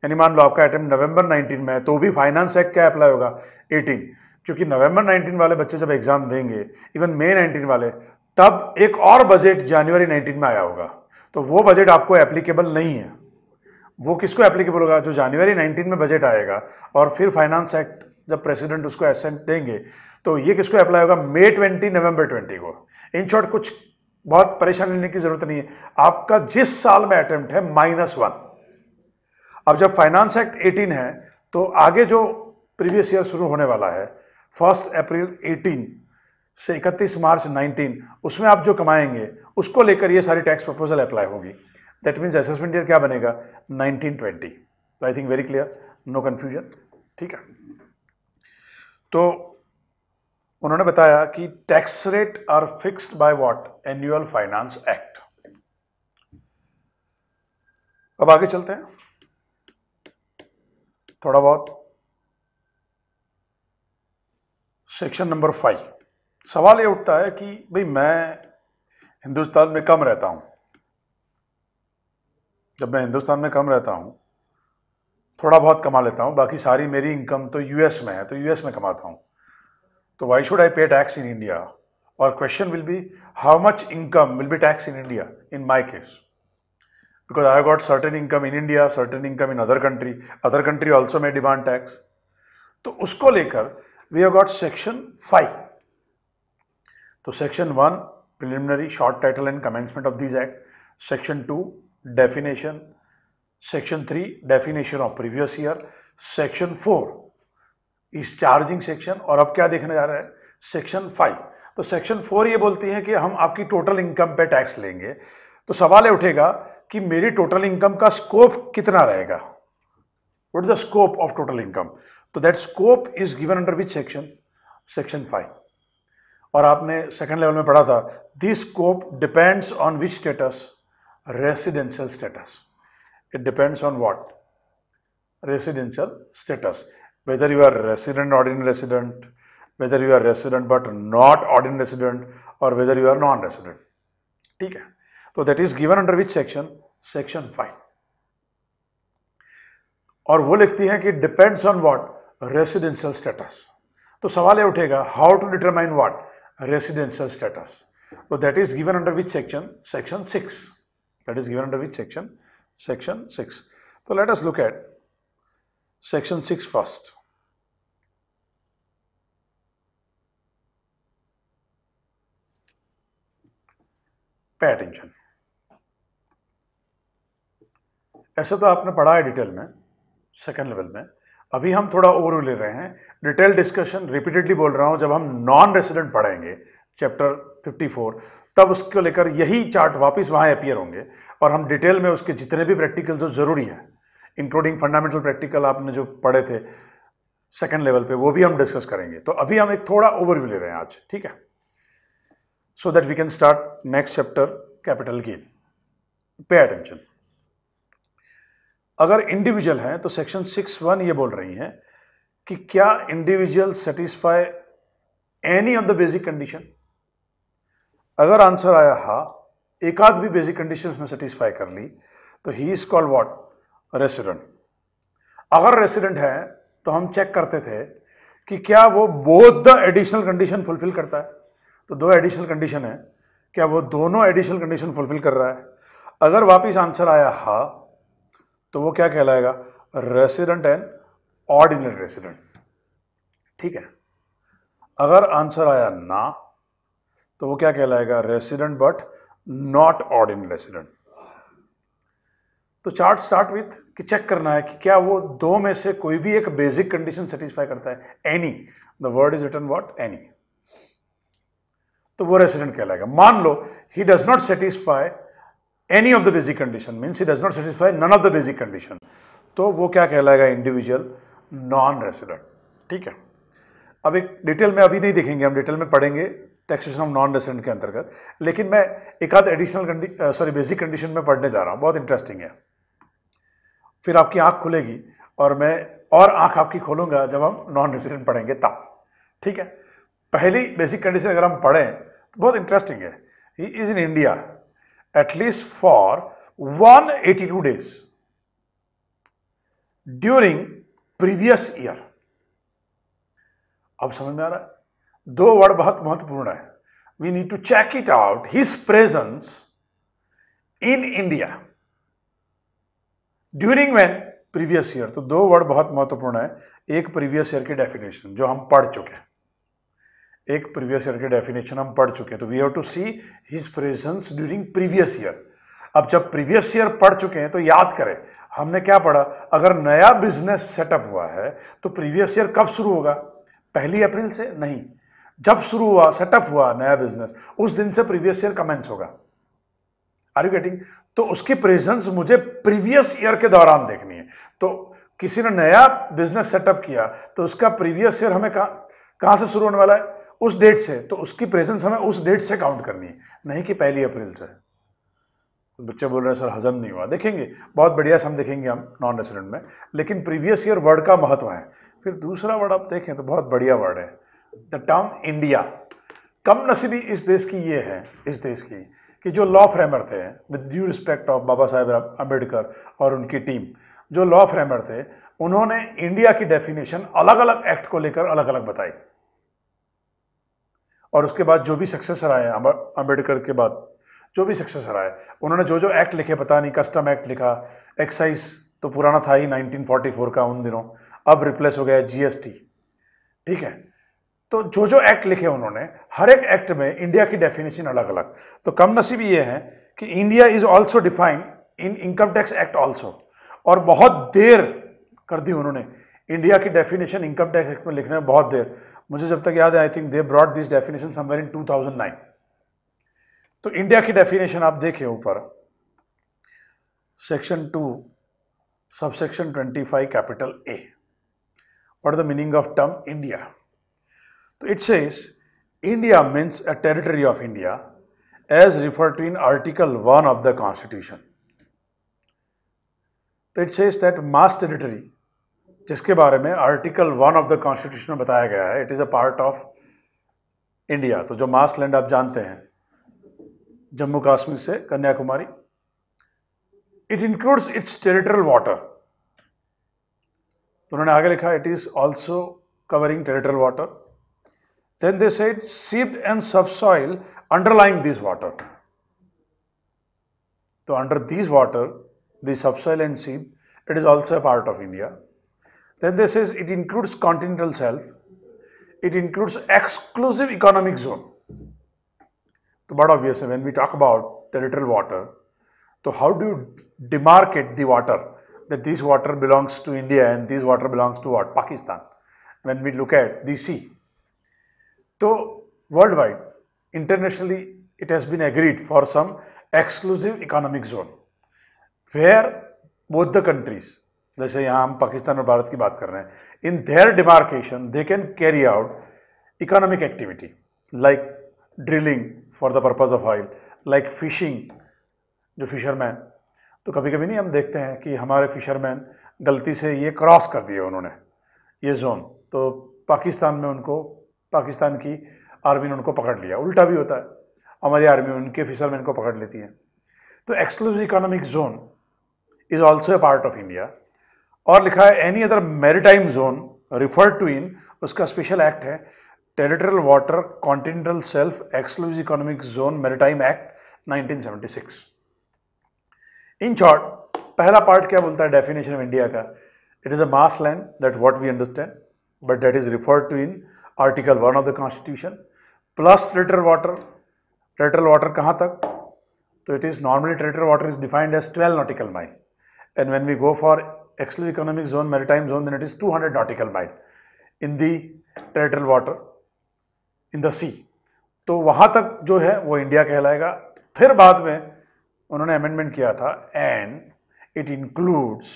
यानी मान लो आपका अटेम्प्ट नवंबर 19 में है, तो भी फाइनेंस एक्ट क्या अप्लाई होगा, 18। क्योंकि नवंबर 19 वाले बच्चे जब एग्जाम देंगे, इवन मई 19 वाले, तब एक और बजट जनवरी 19 में आया होगा, तो वो बजट आपको एप्लीकेबल नहीं है। वो किसको एप्लीकेबल होगा, जो जनवरी 19 में बजट आएगा, और फिर फाइनेंस एक्ट जब प्रेसिडेंट उसको असेंट देंगे, तो ये किसको अप्लाई होगा, मई 20 नवंबर 20 को। इन शॉर्ट कुछ बहुत परेशानी लेने की जरूरत नहीं है, आपका जिस साल में अटेम्प्ट है -1। अब जब फाइनेंस एक्ट 18 है, तो आगे जो प्रीवियस ईयर शुरू होने वाला है 1 अप्रैल 18 से 31 मार्च 19, उसमें आप जो कमाएंगे उसको लेकर ये सारी टैक्स प्रपोजल अप्लाई होगी। दैट मीन्स असेसमेंट ईयर क्या बनेगा, 19-20। I think very clear, no confusion, ठीक है। तो उन्होंने बताया कि tax rate are fixed by what, annual finance act. अब आगे चलते हैं थोड़ा बहुत। सेक्शन नंबर 5, सवाल ये उठता है कि भाई मैं हिंदुस्तान में कम रहता हूं, जब मैं हिंदुस्तान में कम रहता हूं, थोड़ा बहुत कमा लेता हूं, बाकी सारी मेरी इनकम तो यूएस में है, तो यूएस में कमाता हूं, तो व्हाई शुड आई पे टैक्स इन इंडिया? और question will be how much income will be tax in India in my case, because I have got certain income in India, certain income in other country also may demand tax. तो उसको लेकर we have got section 5. तो section 1 preliminary short title and commencement of these act, section 2 definition, section 3 definition of previous year, section 4 is charging section, और अब क्या देखने जा रहा है, section 5। तो section 4 ये बोलती है कि हम आपकी टोटल इनकम पे टैक्स लेंगे। तो सवाल ये उठेगा कि मेरी टोटल इनकम का स्कोप कितना रहेगा, what is the scope of total income? तो that scope is given under which section, section 5। और आपने सेकंड लेवल में पढ़ा था, this scope depends on which status, residential status. It depends on what, residential status, whether you are resident, ordinary resident, whether you are resident but not ordinary resident, or whether you are non-resident, ठीक है। तो that is given under which section, section 5। और वो लिखती है कि depends on what, residential status. तो सवाल ये उठेगा how to determine what, residential status. तो that is given under which section, section 6। That is given under which section, section 6। तो let us look at section 6 first. Pay attention. ऐसे तो आपने पढ़ा है डिटेल में सेकेंड लेवल में, अभी हम थोड़ा ओवरव्यू ले रहे हैं, डिटेल डिस्कशन रिपीटेडली बोल रहा हूं, जब हम नॉन रेसिडेंट पढ़ेंगे चैप्टर 54, तब उसको लेकर यही चार्ट वापस वहां अपीयर होंगे, और हम डिटेल में उसके जितने भी प्रैक्टिकल जो जरूरी है, इंक्लूडिंग फंडामेंटल प्रैक्टिकल आपने जो पढ़े थे सेकेंड लेवल पे, वो भी हम डिस्कस करेंगे। तो अभी हम एक थोड़ा ओवरव्यू ले रहे हैं आज, ठीक है, so that we can start next chapter, capital gain. Pay attention. अगर इंडिविजुअल है तो सेक्शन 6(1) ये बोल रही है कि क्या individual satisfy any of the basic condition. अगर आंसर आया हा, एक आध भी बेसिक कंडीशन में सेटिस्फाई कर ली, तो he is called what, resident. अगर रेसिडेंट है तो हम चेक करते थे कि क्या वो both the additional condition fulfil करता है। तो दो एडिशनल कंडीशन है, क्या वो दोनों एडिशनल कंडीशन फुलफिल कर रहा है? अगर वापिस आंसर आया हा, तो वो क्या कहलाएगा, रेसिडेंट एंड ऑर्डिनरी रेसिडेंट, ठीक है। अगर आंसर आया ना, तो वो क्या कहलाएगा, resident but not ordinary resident. तो चार्ट स्टार्ट विथ कि चेक करना है कि क्या वो दो में से कोई भी एक बेसिक कंडीशन सेटिस्फाई करता है, any, the word is written what, any, तो वो रेसिडेंट कहलाएगा। मान लो he does not satisfy any of the basic condition, means he does not satisfy none of the basic condition, तो वो क्या कहलाएगा, इंडिविजुअल नॉन रेसिडेंट। ठीक है, अब एक डिटेल में अभी नहीं देखेंगे, हम डिटेल में पढ़ेंगे टैक्सेशन ऑफ नॉन रेसिडेंट के अंतर्गत, लेकिन मैं एक आध एडिशनल बेसिक कंडीशन में पढ़ने जा रहा हूं, बहुत इंटरेस्टिंग है। फिर आपकी आंख खुलेगी और मैं और आंख आपकी खोलूंगा जब हम नॉन रेसिडेंट पढ़ेंगे तब। ठीक है, पहली बेसिक कंडीशन अगर हम पढ़ें तो बहुत इंटरेस्टिंग है। He is in India at least for 182 days during previous year. अब समझ में आ रहा है, दो वर्ड बहुत महत्वपूर्ण है। We need to check it out, his presence in India during when, previous year. तो दो वर्ड बहुत महत्वपूर्ण है, एक प्रीवियस ईयर की डेफिनेशन जो हम पढ़ चुके हैं, एक प्रीवियस ईयर की डेफिनेशन हम पढ़ चुके हैं, तो we have to see his presence during previous year. अब जब प्रीवियस ईयर पढ़ चुके हैं तो याद करें हमने क्या पढ़ा, अगर नया बिजनेस सेटअप हुआ है तो प्रीवियस ईयर कब शुरू होगा, 1 अप्रैल से नहीं, जब शुरू हुआ, सेटअप हुआ नया बिजनेस, उस दिन से प्रीवियस ईयर कमेंस होगा। Are you getting? तो उसकी प्रेजेंस मुझे प्रीवियस ईयर के दौरान देखनी है। तो किसी ने नया बिजनेस सेटअप किया तो उसका प्रीवियस ईयर हमें कहां से शुरू होने वाला है, उस डेट से, तो उसकी प्रेजेंस हमें उस डेट से काउंट करनी है, नहीं कि 1 अप्रैल से। बच्चे बोल रहे हैं सर हजम नहीं हुआ, देखेंगे बहुत बढ़िया से हम देखेंगे हम नॉन रेसिडेंट में, लेकिन प्रीवियस ईयर वर्ड का महत्व है। फिर दूसरा वर्ड आप देखें तो बहुत बढ़िया वर्ड है, द टर्म इंडिया। कम नसीबी इस देश की ये है, इस देश की, कि जो लॉ फ्रेमर थे, with due respect of Baba Saheb Ambedkar और उनकी टीम, जो लॉ फ्रेमर थे, उन्होंने इंडिया की डेफिनेशन अलग अलग एक्ट को लेकर अलग अलग बताई, और उसके बाद जो भी सक्सेसर आए अम्बेडकर के बाद, जो भी सक्सेसर आए, उन्होंने जो जो एक्ट लिखे, पता नहीं, कस्टम एक्ट लिखा, एक्साइज तो पुराना था ही 1944 का उन दिनों, अब रिप्लेस हो गया जीएसटी। ठीक है, तो जो जो एक्ट लिखे उन्होंने, हर एक एक्ट में इंडिया की डेफिनेशन अलग अलग। तो कम नसीबी ये है कि India is also defined in income tax act also, और बहुत देर कर दी उन्होंने इंडिया की डेफिनेशन इनकम टैक्स एक्ट में लिखने में, बहुत देर। मुझे जब तक याद है, I think they brought this definition somewhere in 2009। तो इंडिया की डेफिनेशन आप देखें ऊपर, section 2 subsection 25 capital A, what is the meaning of term India? तो it says India means a territory of India as referred to in article 1 of the constitution. तो it says that mass territory, जिसके बारे में article 1 of the constitution में बताया गया है, it is a part of India. तो जो मास लैंड आप जानते हैं, जम्मू कश्मीर से Kanyakumari, it includes its territorial water. तो उन्होंने आगे लिखा, it is also covering territorial water. Then they said seabed and subsoil underlying this water. तो under this water, the subsoil and seep, it is also a part of India. Then they says it includes continental shelf, it includes exclusive economic zone. So but obviously when we talk about territorial water, so how do you demarcate the water, that this water belongs to India and this water belongs to what? Pakistan, when we look at the sea. So worldwide, internationally, it has been agreed for some exclusive economic zone where both the countries, जैसे यहाँ हम पाकिस्तान और भारत की बात कर रहे हैं, in their demarcation they can carry out economic activity like drilling for the purpose of oil, like fishing, जो फिशरमैन, तो कभी कभी नहीं हम देखते हैं कि हमारे फिशरमैन गलती से ये क्रॉस कर दिए उन्होंने ये जोन, तो पाकिस्तान में उनको, पाकिस्तान की आर्मी ने उनको पकड़ लिया। उल्टा भी होता है, हमारी आर्मी उनके फिशरमैन को पकड़ लेती है। तो exclusive economic zone is also a part of India। और लिखा है any other maritime zone referred to in, उसका स्पेशल एक्ट है territorial water continental shelf exclusive economic zone maritime act 1976। In short, पहला पार्ट क्या बोलता है डेफिनेशन ऑफ इंडिया का? It is a mass land, that what we understand, but that is referred to in article 1 of the constitution, plus territorial water. Territorial water कहां तक? तो it is normally territorial water is defined as 12 nautical mile, and when we go for exclusive economic zone, maritime zone, then it is 200 nautical mile in the territorial water in the sea. तो वहां तक जो है वो India कहलाएगा. फिर बाद में उन्होंने अमेंडमेंट किया था, and it includes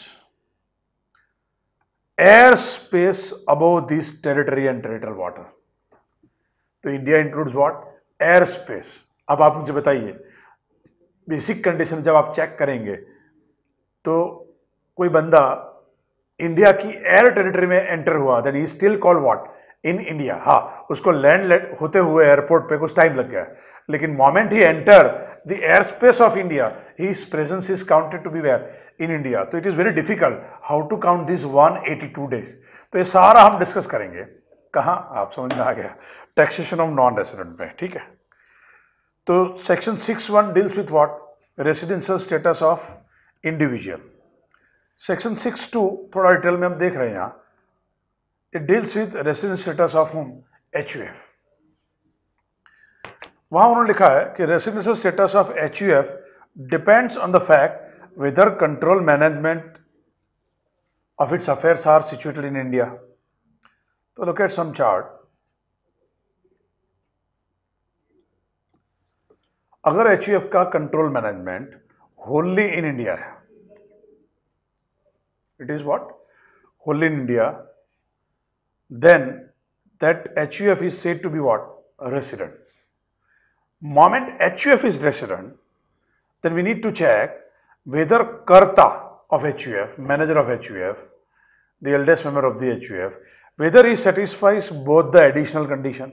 air space above this territory and territorial water. तो India includes what? Air space. अब आप मुझे बताइए, बेसिक कंडीशन जब आप चेक करेंगे तो कोई बंदा इंडिया की एयर टेरिटरी में एंटर हुआ, then he still called what? In India. हाँ, उसको लैंड होते हुए एयरपोर्ट पे कुछ टाइम लग गया, लेकिन मोमेंट ही enter the air space of India, his presence is counted to be where? In India. तो it is very difficult how to count this 182 days. तो ये सारा हम डिस्कस करेंगे. कहां? आप समझ में आ गया, टैक्सेशन ऑफ नॉन रेसिडेंट में. ठीक है. तो section 6(1) deals with what? Residential status of individual. Section 6(2) थोड़ा डिटेल में हम देख रहे हैं यहां. It deals with residential status of home? HUF. वहां उन्होंने लिखा है कि residential status of HUF depends on the fact whether control management of its affairs are situated in India. So look at some chart. अगर HUF का control management wholly in India है, it is what? Wholly in India, then that HUF is said to be what? A resident. Moment HUF is resident, then we need to check whether Karta of HUF, manager of HUF, the eldest member of the HUF, whether he satisfies both the additional condition.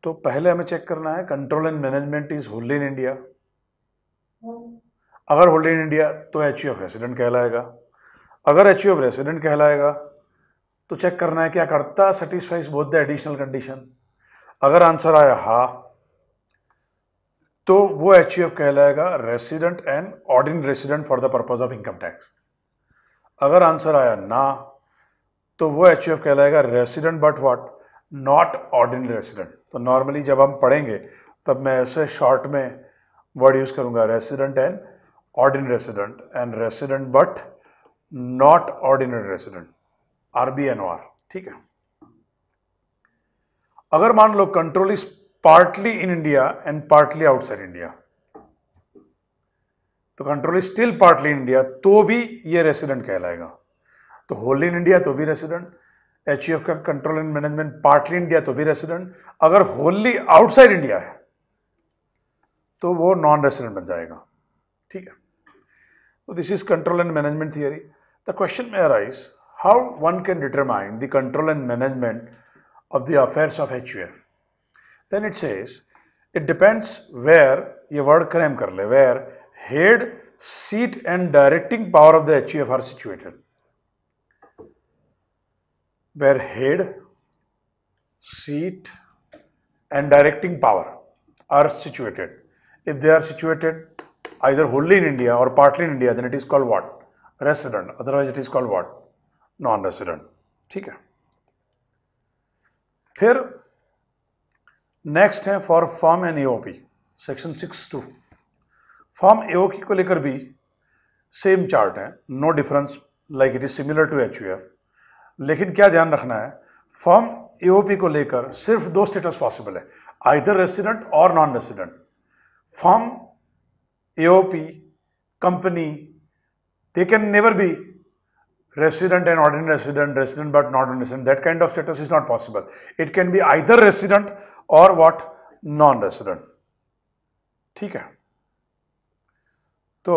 तो पहले हमें check करना है control and management is होल्ली in India. अगर होल्ली इन India तो HUF resident कहलाएगा. अगर HUF resident कहलाएगा तो चेक करना है क्या करता satisfies both the additional condition. अगर आंसर आया हाँ, तो वो HUF कहलाएगा resident and ordinary resident for the purpose of income tax. अगर आंसर आया ना, तो वो HUF कहलाएगा resident but what? Not ordinary resident. तो नॉर्मली जब हम पढ़ेंगे तब मैं ऐसे शॉर्ट में वर्ड यूज करूंगा, resident and ordinary resident, and resident but not ordinary resident, RBNOR. ठीक है. अगर मान लो control is partly in India and partly outside India, तो control is still partly in India, तो भी ये रेसिडेंट कहलाएगा. तो होली इन इंडिया तो भी रेसिडेंट, HUF का control and management partly India तो भी रेसिडेंट. अगर होली आउटसाइड इंडिया है तो वो नॉन रेसिडेंट बन जाएगा. ठीक है. तो this is control and management theory. The question में arise how one can determine the control and management of the affairs of HUF. Then it says it depends where, ये वर्ड क्रैम कर ले, where head, seat and directing power of the HUF are situated. Where head, seat and directing power are situated. If they are situated either wholly in India or partly in India, then it is called what? Resident. Otherwise it is called what? Non-resident. ठीक है. फिर next है for firm and AOP, section 6(2). Firm AOP को लेकर भी same chart है, no difference, like it is similar to HUF. लेकिन क्या ध्यान रखना है, फॉर्म AOP को लेकर सिर्फ दो स्टेटस पॉसिबल है, आइदर रेसिडेंट और non resident. Form AOP company, they can never be resident and ordinary resident, resident but not resident. That kind of status is not possible. It can be either resident or what? Non-resident. ठीक है. तो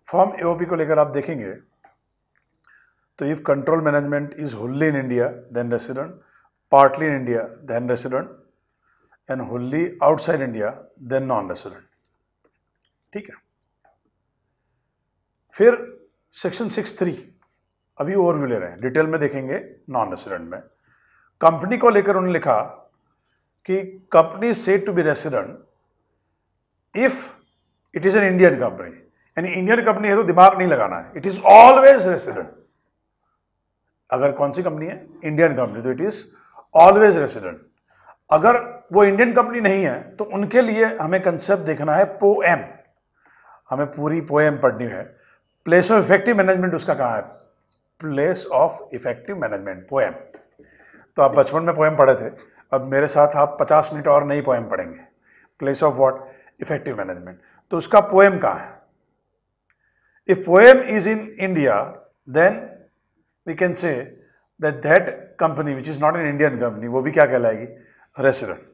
form AOP को लेकर आप देखेंगे तो if control management is wholly in India then resident, partly in India then resident, and wholly outside India then non-resident. ठीक है. फिर सेक्शन 6(3) अभी ओवरव्यू ले रहे हैं, डिटेल में देखेंगे नॉन रेसिडेंट में. कंपनी को लेकर उन्होंने लिखा कि company said to be resident if it is an Indian company. यानी इंडियन कंपनी है तो दिमाग नहीं लगाना है, इट इज ऑलवेज रेसिडेंट. अगर कौन सी कंपनी है? इंडियन कंपनी, तो इट इज ऑलवेज रेसिडेंट. अगर वो इंडियन कंपनी नहीं है तो उनके लिए हमें कंसेप्ट देखना है POEM, हमें पूरी पोएम पढ़नी है। प्लेस ऑफ इफेक्टिव मैनेजमेंट उसका कहाँ है? Place of effective management poem. तो आप बचपन में पोएम पढ़े थे, अब मेरे साथ आप 50 मिनट और नई पोएम पढ़ेंगे। Place of what? Effective management. तो उसका पोएम कहाँ है? If POEM is in India, then we can say that company which is not an Indian company, वो भी क्या कहलाएगी? रेसिडेंट।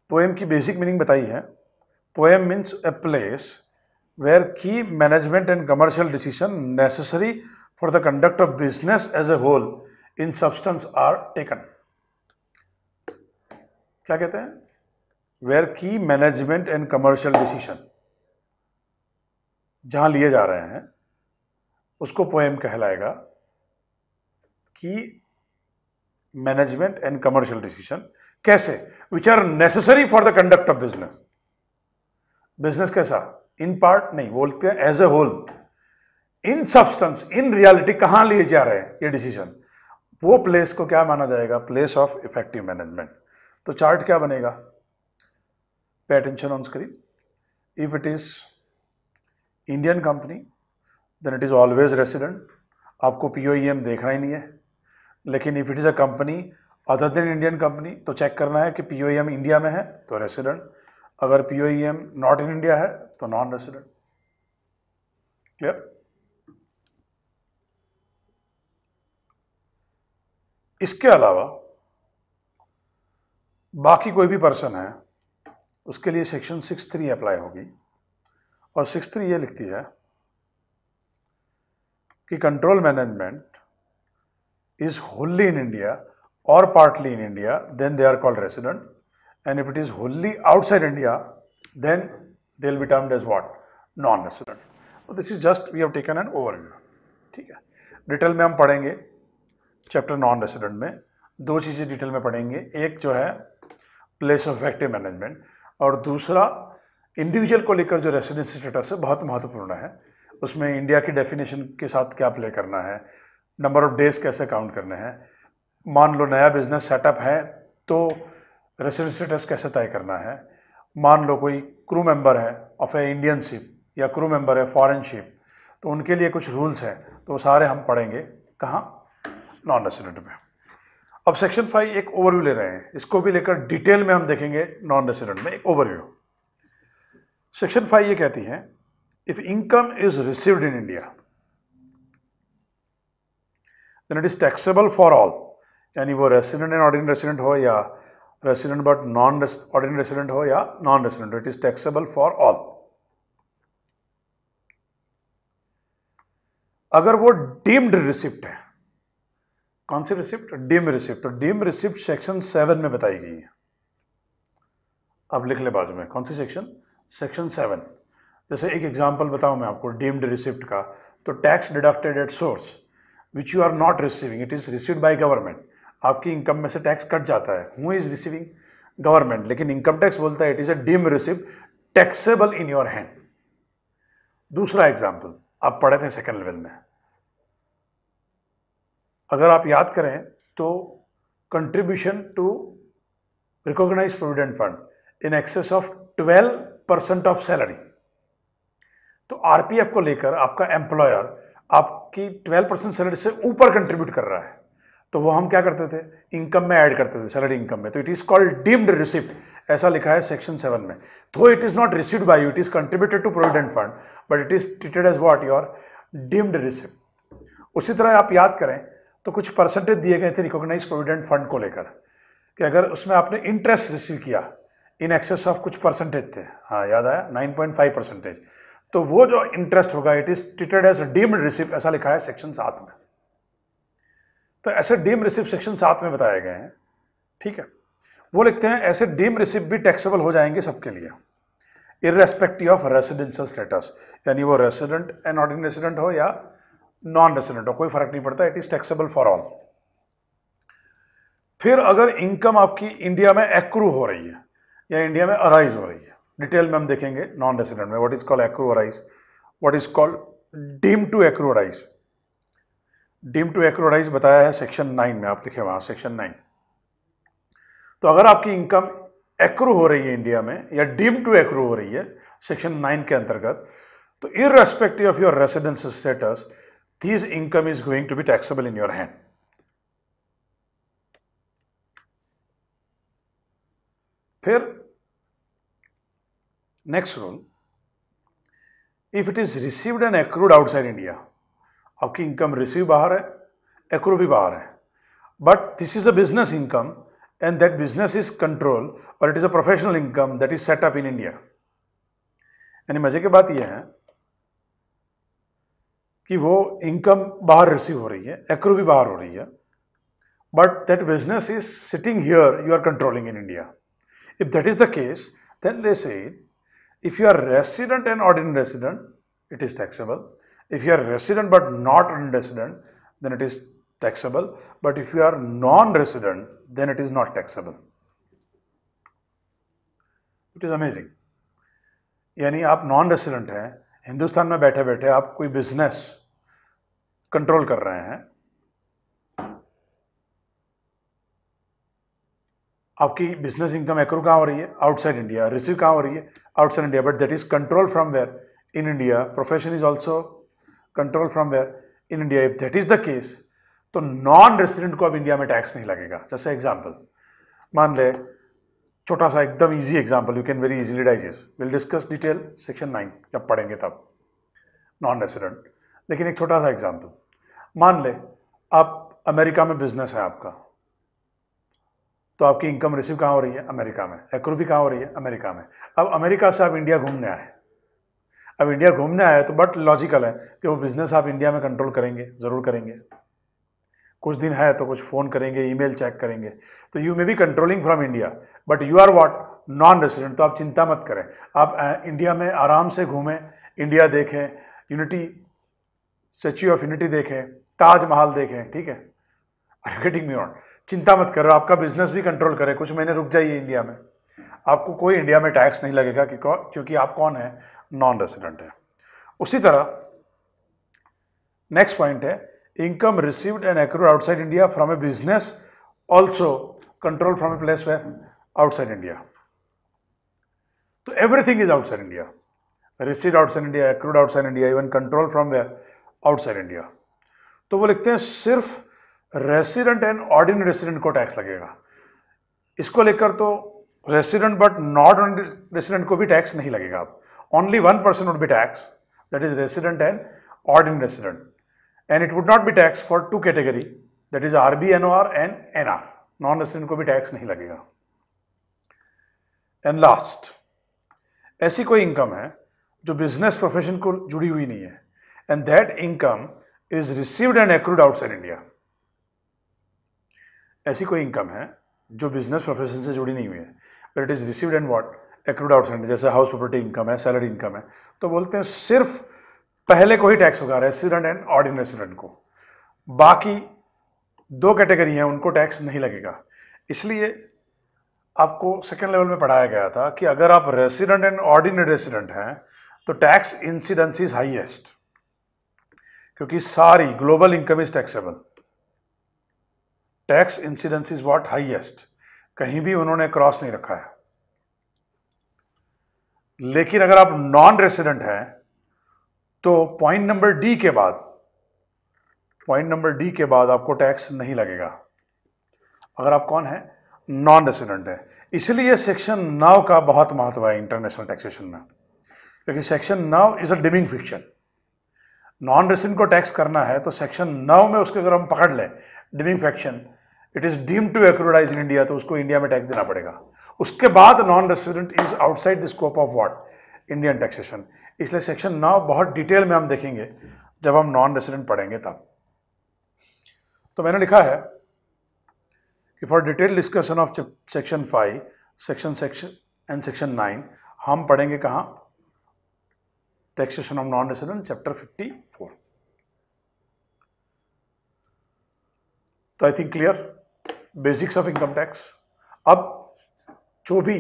पोएम की बेसिक मीनिंग बताई है। POEM means a place where key management and commercial decision necessary for the conduct of business as a whole in substance are taken. क्या कहते हैं? Where key management and commercial decision, जहां लिए जा रहे हैं उसको पोएम कहलाएगा। की मैनेजमेंट एंड कमर्शियल डिसीजन कैसे? Which are necessary for the conduct of business. Business कैसा? इन पार्ट नहीं, बोलते हैं as a whole. In substance, in reality कहां लिए जा रहे हैं ये डिसीजन, वो प्लेस को क्या माना जाएगा? Place of effective management. तो चार्ट क्या बनेगा? Pay attention on screen. If it is Indian company then it is always resident, आपको पीओईएम देखना ही नहीं है। लेकिन if it is a company other than Indian company, तो चेक करना है कि पीओईएम इंडिया में है तो रेसिडेंट, अगर पीओईएम नॉट इन इंडिया है तो नॉन रेसिडेंट। क्लियर? इसके अलावा बाकी कोई भी पर्सन है उसके लिए सेक्शन 6(3) अप्लाई होगी, और 6(3) ये लिखती है कि control management is wholly in India और partly in India, then they are called resident, and if it is wholly outside India, then they will be termed as what? Non-resident. So this is just we have taken an overview. ठीक है, detail में हम पढ़ेंगे chapter non resident में। दो चीजें detail में पढ़ेंगे, एक जो है प्लेस ऑफ इफेक्टिव मैनेजमेंट, और दूसरा इंडिविजुअल को लेकर जो रेसिडेंसी स्टेटस है बहुत महत्वपूर्ण है। उसमें इंडिया की डेफिनेशन के साथ क्या प्ले करना है, नंबर ऑफ डेज कैसे काउंट करने हैं, मान लो नया बिजनेस सेटअप है तो रेसिडेंसी स्टेटस कैसे तय करना है, मान लो कोई क्रू मेंबर है ऑफ ए इंडियन शिप या क्रू मेंबर है फॉरेन शिप, तो उनके लिए कुछ रूल्स हैं, तो वो सारे हम पढ़ेंगे कहाँ? नॉन रेसिडेंट में। अब सेक्शन 5 एक ओवरव्यू ले रहे हैं, इसको भी लेकर डिटेल में हम देखेंगे नॉन रेसिडेंट में एक ओवरव्यू। सेक्शन 5 ये कहती है if income is received in India then it is taxable for all, यानी वो रेसिडेंट एंड ऑर्डिनरी रेसिडेंट हो या resident but non ordinary resident हो या नॉन रेसिडेंट हो, it is taxable for all. अगर वो डीम्ड रिसिप्ट है, कौन सी रिसिप्ट? Deemed receipt. तो डीम्ड रिसिप्ट सेक्शन 7 में बताई गई है, अब लिख ले बाजू में, कौन सी सेक्शन? सेक्शन 7। जैसे एक एग्जांपल बताऊं मैं आपको डीम्ड रिसिप्ट का, तो tax deducted at source which you are not receiving, it is received by government. आपकी इनकम में से टैक्स कट जाता है, हु इज रिसीविंग? गवर्नमेंट, लेकिन इनकम टैक्स बोलता है it is a deemed receipt taxable in your hand. दूसरा एग्जांपल आप पढ़े थे सेकंड लेवल में, अगर आप याद करें तो contribution to recognised provident fund in excess of 12% of salary, तो आरपीएफ को लेकर आपका एम्प्लॉयर आपकी 12% सैलरी से ऊपर कंट्रीब्यूट कर रहा है, तो वो हम क्या करते थे? इनकम में ऐड करते थे, सैलरी इनकम में। तो it is called deemed receipt, ऐसा लिखा है सेक्शन 7 में। तो it is not received by you, it is contributed to provident fund, but it is treated as what? Your deemed receipt. उसी तरह आप याद करें तो कुछ परसेंटेज दिए गए थे रिकॉग्नाइज्ड प्रोविडेंट फंड को लेकर, कि अगर उसमें आपने इंटरेस्ट रिसीव किया इन एक्सेस ऑफ कुछ परसेंटेज थे, हाँ याद आया, 9.5%, तो वो जो इंटरेस्ट होगा it is treated as deemed receipt, ऐसा लिखा है सेक्शन 7 में। तो ऐसे डीम्ड रिसिप्ट सेक्शन 7 में बताए गए हैं, ठीक है। वो लिखते हैं ऐसे डीम्ड रिसिप्ट भी टैक्सेबल हो जाएंगे सबके लिए, इररेस्पेक्टिव ऑफ रेसिडेंशियल स्टेटस, यानी वो रेसिडेंट एंड ऑर्डिनरी रेसिडेंट हो या नॉन रेसिडेंट हो, कोई फर्क नहीं पड़ता, it is taxable for all. फिर अगर इनकम आपकी इंडिया में एक्रू हो रही है या इंडिया में अराइज हो रही है, डिटेल में हम देखेंगे नॉन रेसिडेंट में, what is called accrue arise, what is called deem to accrue arise. Deem to accrue arise बताया है सेक्शन 9 में, आप लिखे वहां सेक्शन 9। तो अगर आपकी इनकम एक्रू हो रही है इंडिया में या डीम टू एक्रू हो रही है सेक्शन 9 के अंतर्गत, तो irrespective of your residence status this income is going to be taxable in your hand. फिर next rule, if it is received and accrued outside India, आपकी इनकम रिसीव बाहर है, एक्रू भी बाहर है, but this is a business income and that business is controlled or it is a professional income that is set up in India. यानी मजे की बात यह है कि वो इनकम बाहर रिसीव हो रही है, एक्रू भी बाहर हो रही है, but that business is sitting here, you are controlling in India. If that is the case, then they say if you are resident and ordinary resident, it is taxable. If you are resident but not ordinary resident, then it is taxable, but if you are non-resident, then it is not taxable. It is amazing. यानी आप non resident हैं, हिंदुस्तान में बैठे बैठे आप कोई business control कर रहे हैं, आपकी बिजनेस इनकम एक्रू कहां हो रही है? Outside India. रिसीव कहां हो रही है? Outside India, but that is control from where? In India. Profession is also control from where? In India. If that is the case, तो नॉन रेसिडेंट को अब इंडिया में टैक्स नहीं लगेगा. जैसे एग्जांपल मान ले, छोटा सा एकदम easy example, you can very easily digest. Will discuss detail section 9 जब पढ़ेंगे तब, नॉन रेसिडेंट. लेकिन एक छोटा सा एग्जांपल, मान ले आप अमेरिका में बिजनेस है आपका, तो आपकी इनकम रिसीव कहां हो रही है? अमेरिका में. एक्रू भी कहां हो रही है? अमेरिका में. अब अमेरिका से आप इंडिया घूमने आए. अब इंडिया घूमने आए तो बट लॉजिकल है कि वो बिजनेस आप इंडिया में कंट्रोल करेंगे, जरूर करेंगे. कुछ दिन है तो कुछ फोन करेंगे, ईमेल चेक करेंगे, तो you may be controlling from India, but you are what? Non resident. तो आप चिंता मत करें, आप इंडिया में आराम से घूमें, इंडिया देखें, यूनिटी, स्टैच्यू ऑफ यूनिटी देखें, ताजमहल देखें, ठीक है? Are you getting me on? चिंता मत करो, आपका बिजनेस भी कंट्रोल करें, कुछ महीने रुक जाइए इंडिया में, आपको कोई इंडिया में टैक्स नहीं लगेगा क्योंकि आप कौन है? नॉन रेसिडेंट है. उसी तरह नेक्स्ट पॉइंट है, income received and accrued outside India from a business also controlled from a place where? Outside India. So everything is outside India. Received outside India, accrued outside India, even controlled from where? Outside India. तो वो लिखते हैं सिर्फ resident and ordinary resident को tax लगेगा. इसको लेकर तो रेसिडेंट बट नॉट रेसिडेंट को भी टैक्स नहीं लगेगा. अब only 1% would be tax, that is resident and ordinary resident. And it would not be taxed for two category, that is RBNOR and NR. Non resident को भी tax नहीं लगेगा. And last, ऐसी कोई इनकम है जो बिजनेस प्रोफेशन को जुड़ी हुई नहीं है, and that income is received and accrued outside India. ऐसी कोई इनकम है जो बिजनेस प्रोफेशन से जुड़ी नहीं हुई है, but it is received and what? Accrued outside India. जैसे हाउस प्रॉपर्टी इनकम है, सैलरी इनकम है, तो बोलते हैं सिर्फ पहले को ही टैक्स होगा, रेसिडेंट एंड ऑर्डिनरी रेसिडेंट को. बाकी दो कैटेगरी हैं, उनको टैक्स नहीं लगेगा. इसलिए आपको सेकेंड लेवल में पढ़ाया गया था कि अगर आप रेसिडेंट एंड ऑर्डिनरी रेसिडेंट हैं तो टैक्स इंसिडेंस इज हाईएस्ट, क्योंकि सारी global income is taxable. Tax incidence is what? Highest. कहीं भी उन्होंने क्रॉस नहीं रखा है. लेकिन अगर आप नॉन रेसिडेंट हैं तो पॉइंट नंबर डी के बाद आपको टैक्स नहीं लगेगा अगर आप कौन है? नॉन रेसिडेंट है. इसलिए सेक्शन 9 का बहुत महत्व है इंटरनेशनल टैक्सेशन में, क्योंकि section 9 is a dimming fiction. Non resident को टैक्स करना है तो सेक्शन 9 में उसके अगर हम पकड़ लें deeming fiction, it is deemed to accrue arise in India, तो उसको इंडिया में टैक्स देना पड़ेगा. उसके बाद non resident is outside the scope of what? Indian taxation. इसलिए सेक्शन 9 बहुत डिटेल में हम देखेंगे जब हम नॉन रेसिडेंट पढ़ेंगे तब. तो मैंने लिखा है कि for detail discussion of section 5, section and section 9 हम पढ़ेंगे कहां? Taxation of non resident, chapter 54. तो I think clear basics of income tax. अब जो भी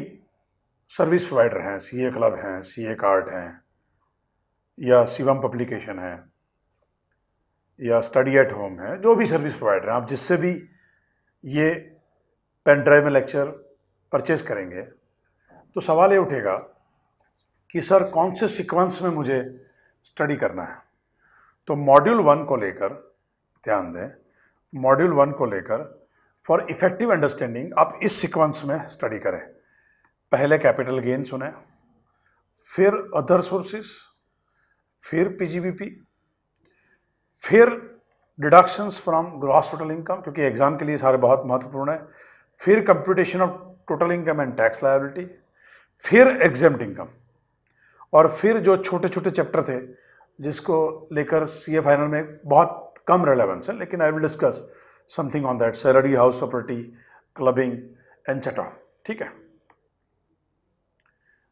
सर्विस प्रोवाइडर हैं, सीए क्लब हैं, सीए कार्ड हैं, या शिवम पब्लिकेशन है, या स्टडी एट होम है, जो भी सर्विस प्रोवाइडर हैं, आप जिससे भी ये पेन ड्राइव में लेक्चर परचेज करेंगे, तो सवाल ये उठेगा कि सर कौन से सीक्वेंस में मुझे स्टडी करना है। तो मॉड्यूल 1 को लेकर ध्यान दें, मॉड्यूल 1 को लेकर फॉर इफेक्टिव अंडरस्टैंडिंग आप इस सीक्वेंस में स्टडी करें। पहले कैपिटल गेन सुने, फिर अदर सोर्सेस, फिर पीजीबीपी, फिर deductions from gross total income, क्योंकि एग्जाम के लिए सारे बहुत महत्वपूर्ण है, फिर computation of total income and tax liability, फिर एग्जेम्प्ट इनकम, और फिर जो छोटे छोटे चैप्टर थे जिसको लेकर सीए फाइनल में बहुत कम रेलेवेंस है, लेकिन I will discuss something on that, salary, house property, clubbing and ठीक है।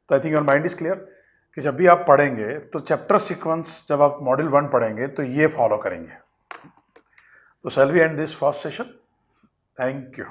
तो I think your mind is clear कि जब भी आप पढ़ेंगे तो चैप्टर सीक्वेंस जब आप मॉड्यूल 1 पढ़ेंगे तो ये फॉलो करेंगे। तो shall we end this first session. Thank you.